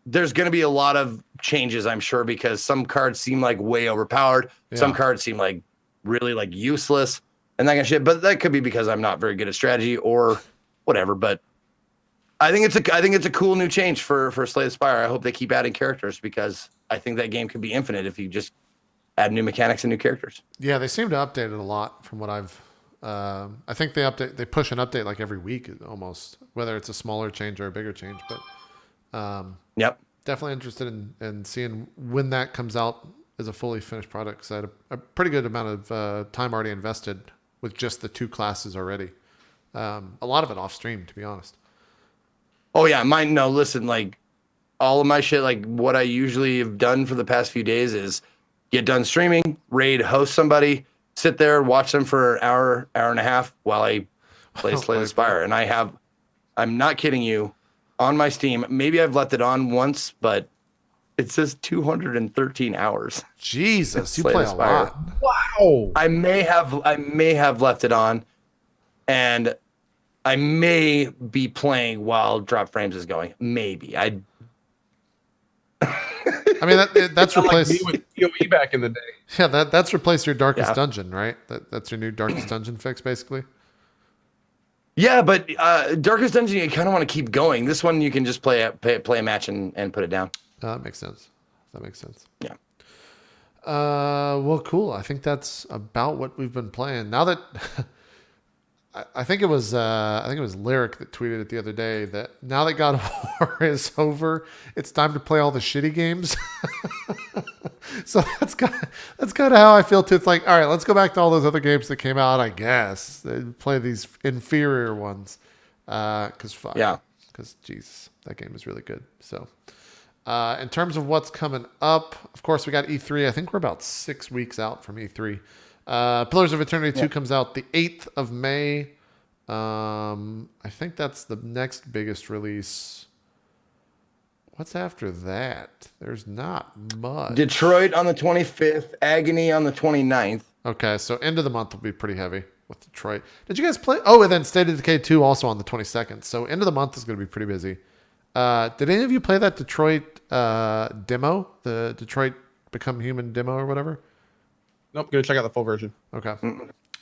There's going to be a lot of changes, I'm sure, because some cards seem like way overpowered. Yeah. Some cards seem like really like useless and that kind of shit. But that could be because I'm not very good at strategy or whatever. But I think it's a cool new change for Slay the Spire. I hope they keep adding characters, because I think that game could be infinite if you just add new mechanics and new characters. Yeah, they seem to update it a lot from what I've. I think they push an update like every week almost, whether it's a smaller change or a bigger change. But yep, definitely interested in seeing when that comes out as a fully finished product, because I had a pretty good amount of time already invested with just the 2 classes already. A lot of it off stream, to be honest. Oh yeah, mine. No, listen, like all of my shit, like what I usually have done for the past few days is get done streaming, raid, host somebody, sit there, watch them for an hour, hour and a half while I play Slay the Spire. And I'm not kidding you, on my Steam, maybe I've left it on once, but it says 213 hours. Jesus, you play a lot. Wow. I may have left it on, and I may be playing while Drop Frames is going. Maybe. I mean, that's replaced like me with PoE back in the day. Yeah, that's replaced your Darkest Dungeon, right? That's your new Darkest Dungeon fix, basically. Yeah, but Darkest Dungeon, you kind of want to keep going. This one, you can just play a match and put it down. That makes sense. Yeah. Well, cool. I think that's about what we've been playing. Now that I think it was Lyric that tweeted it the other day that now that God of War is over, it's time to play all the shitty games. So that's kind of how I feel too. It's like, all right, let's go back to all those other games that came out. I guess play these inferior ones. Because Jesus, that game is really good. So. In terms of what's coming up, of course, we got E3. I think we're about 6 weeks out from E3. Pillars of Eternity 2 comes out the 8th of May. I think that's the next biggest release. What's after that? There's not much. Detroit on the 25th, Agony on the 29th. Okay, so end of the month will be pretty heavy with Detroit. Did you guys play? Oh, and then State of Decay 2 also on the 22nd. So end of the month is going to be pretty busy. Did any of you play that Detroit demo? The Detroit Become Human demo or whatever? Nope, gonna check out the full version. Okay.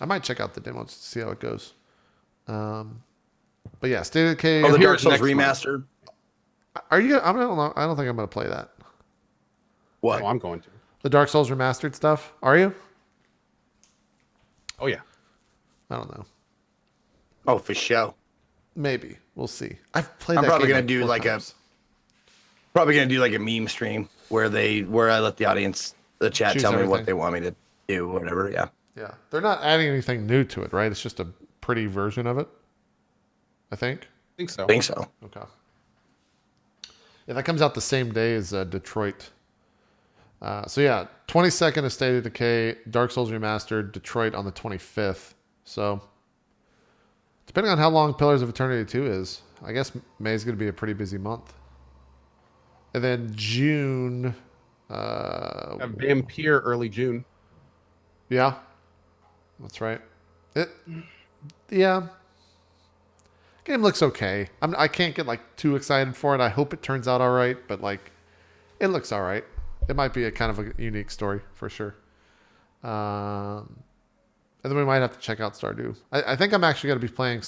I might check out the demo just to see how it goes. But yeah, State of Decay. Oh, the Dark Souls remaster. Are you? I don't know. I don't think I'm going to play that. What? Oh, I'm going to. The Dark Souls remastered stuff. Are you? Oh yeah. I don't know. Oh, for sure. Maybe we'll see. I've played. I'm that probably game gonna do like a meme stream where I let the audience, the chat, Choose tell me everything. what they want me to do, whatever. Yeah. Yeah, they're not adding anything new to it, right? It's just a pretty version of it. I think. I I think so. Okay. Yeah, that comes out the same day as Detroit. So yeah, 22nd is State of Decay, Dark Souls Remastered, Detroit on the 25th. So depending on how long Pillars of Eternity 2 is, I guess May is going to be a pretty busy month. And then June. Vampire early June. Yeah, that's right. Yeah. Game looks okay. I can't get like too excited for it. I hope it turns out all right, but like, it looks all right. It might be a kind of a unique story for sure. And then we might have to check out Stardew. I think I'm actually going to be playing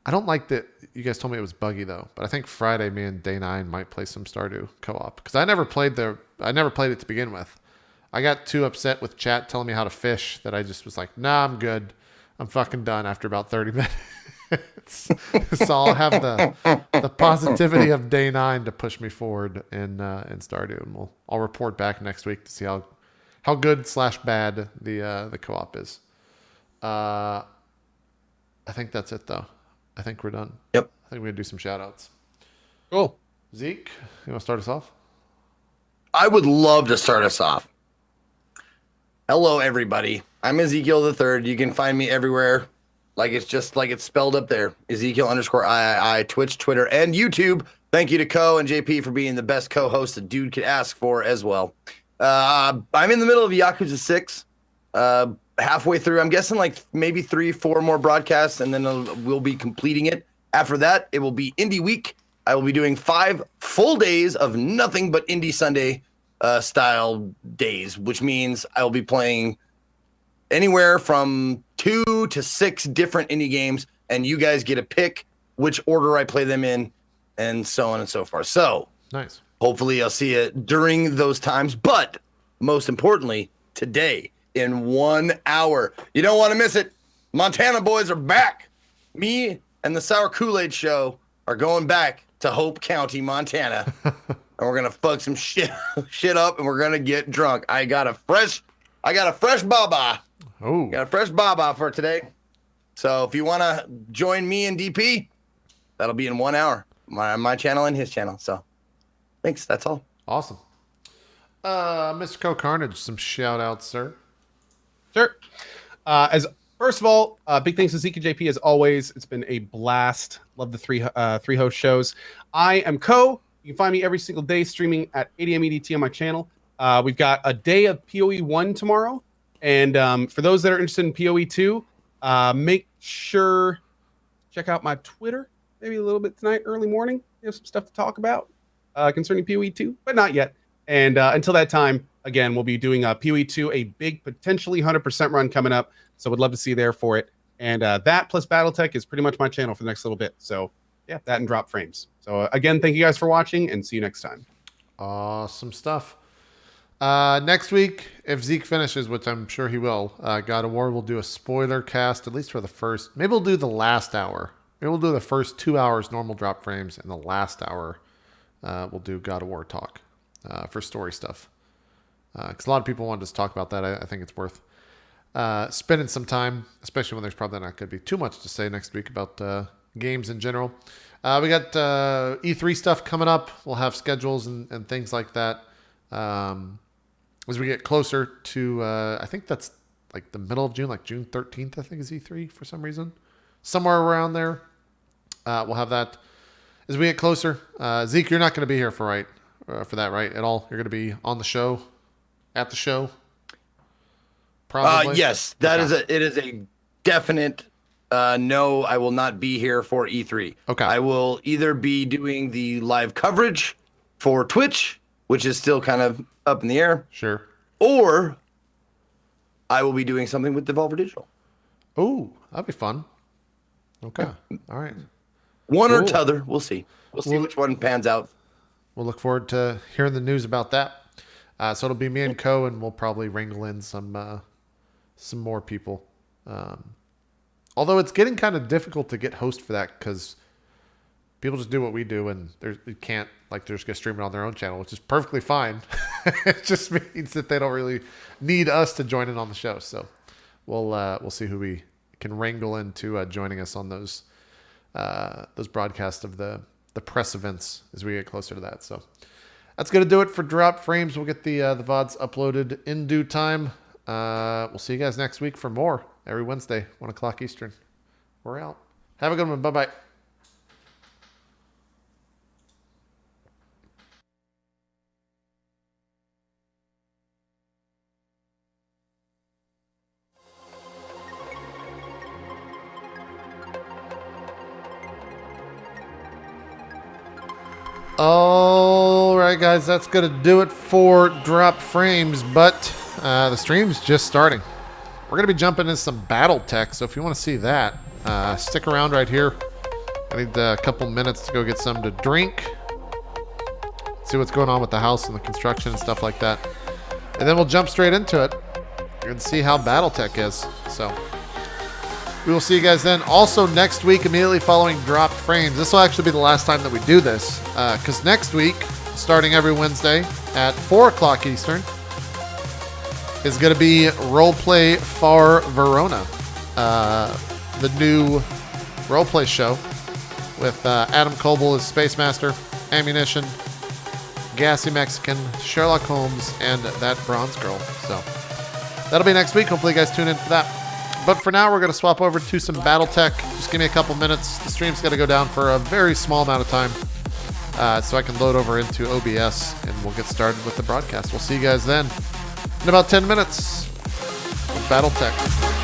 I don't like that you guys told me it was buggy though, but I think Friday me and Day 9 might play some Stardew co-op because I never played it to begin with. I got too upset with chat telling me how to fish that I just was like, nah, I'm good. I'm fucking done after about 30 minutes. So I'll have the positivity of Day 9 to push me forward in Stardew, and I'll report back next week to see how good / bad the co-op is. I think that's it though. I think we're done. Yep. I think we're gonna do some shout outs. Cool. Zeke, you want to start us off? I would love to start us off. Hello, everybody. I'm Ezekiel the Third. You can find me everywhere. It's spelled up there. Ezekiel_III, Twitch, Twitter, and YouTube. Thank you to Co and JP for being the best co-host a dude could ask for as well. I'm in the middle of Yakuza 6. Halfway through. I'm guessing like maybe 3-4 more broadcasts, and then we'll be completing it. After that, it will be Indie Week. I will be doing 5 full days of nothing but Indie Sunday style days, which means I will be playing anywhere from 2 to 6 different indie games, and you guys get to pick which order I play them in, and so on and so forth. So, nice. Hopefully, I'll see you during those times. But most importantly, today in 1 hour, you don't want to miss it. Montana boys are back. Me and the Sour Kool-Aid Show are going back to Hope County, Montana. And we're gonna fuck some shit up, and we're gonna get drunk. I got a fresh baba. Oh, Got a fresh baba for today. So if you wanna join me and DP, that'll be in 1 hour. my channel and his channel. So thanks. That's all. Awesome. Mr. Co Carnage, some shout outs, sir. Sure. As first of all, big thanks to Zeke and JP as always. It's been a blast. Love the three host shows. I am Co. You can find me every single day streaming at 8 a.m. EDT on my channel. We've got a day of PoE 1 tomorrow. And for those that are interested in PoE 2, make sure check out my Twitter maybe a little bit tonight, early morning. We have some stuff to talk about concerning PoE 2, but not yet. And until that time, again, we'll be doing PoE 2, a big potentially 100% run coming up. So would love to see you there for it. And that plus Battletech is pretty much my channel for the next little bit. So yeah, that and drop frames. So again, thank you guys for watching and see you next time. Awesome stuff. Next week, if Zeke finishes, which I'm sure he will, God of War will do a spoiler cast, at least for the first. Maybe we'll do the last hour. Maybe we'll do the first 2 hours normal drop frames, and the last hour we'll do God of War talk for story stuff. Because a lot of people want to just talk about that. I think it's worth spending some time, especially when there's probably not going to be too much to say next week about games in general. We got E3 stuff coming up. We'll have schedules and things like that. As we get closer to, I think that's like the middle of June, like June 13th, I think is E3 for some reason. Somewhere around there. We'll have that as we get closer. Zeke, you're not going to be here for that, right? At all? You're going to be on the show, at the show? Probably? Yes, it is a definite no, I will not be here for E3. Okay. I will either be doing the live coverage for Twitch, which is still kind of up in the air. Sure. Or I will be doing something with Devolver Digital. Oh, that'd be fun. Okay. All right. One or t'other. We'll see. We'll see which one pans out. We'll look forward to hearing the news about that. So it'll be me and Co, and we'll probably wrangle in some more people. Although it's getting kind of difficult to get host for that because people just do what we do, and you can't, like, they're just going to stream it on their own channel, which is perfectly fine. It just means that they don't really need us to join in on the show. So we'll see who we can wrangle into joining us on those broadcasts of the press events as we get closer to that. So that's going to do it for Drop Frames. We'll get the VODs uploaded in due time. We'll see you guys next week for more every Wednesday, 1 o'clock Eastern. We're out. Have a good one. Bye-bye. All right, guys, that's going to do it for Drop Frames, but the stream's just starting. We're going to be jumping into some Battletech, so if you want to see that, stick around right here. I need a couple minutes to go get some to drink, see what's going on with the house and the construction and stuff like that. And then we'll jump straight into it and see how Battletech is. So we will see you guys then. Also, next week, immediately following Dropped Frames, this will actually be the last time that we do this, because next week, starting every Wednesday at 4 o'clock Eastern, is going to be Roleplay Far Verona, the new roleplay show with Adam Coble as Space Master, Ammunition, Gassy Mexican, Sherlock Holmes, and that Bronze Girl. So that'll be next week. Hopefully you guys tune in for that. But for now, we're going to swap over to some Battletech. Just give me a couple minutes. The stream's got to go down for a very small amount of time so I can load over into OBS, and we'll get started with the broadcast. We'll see you guys then in about 10 minutes with Battletech.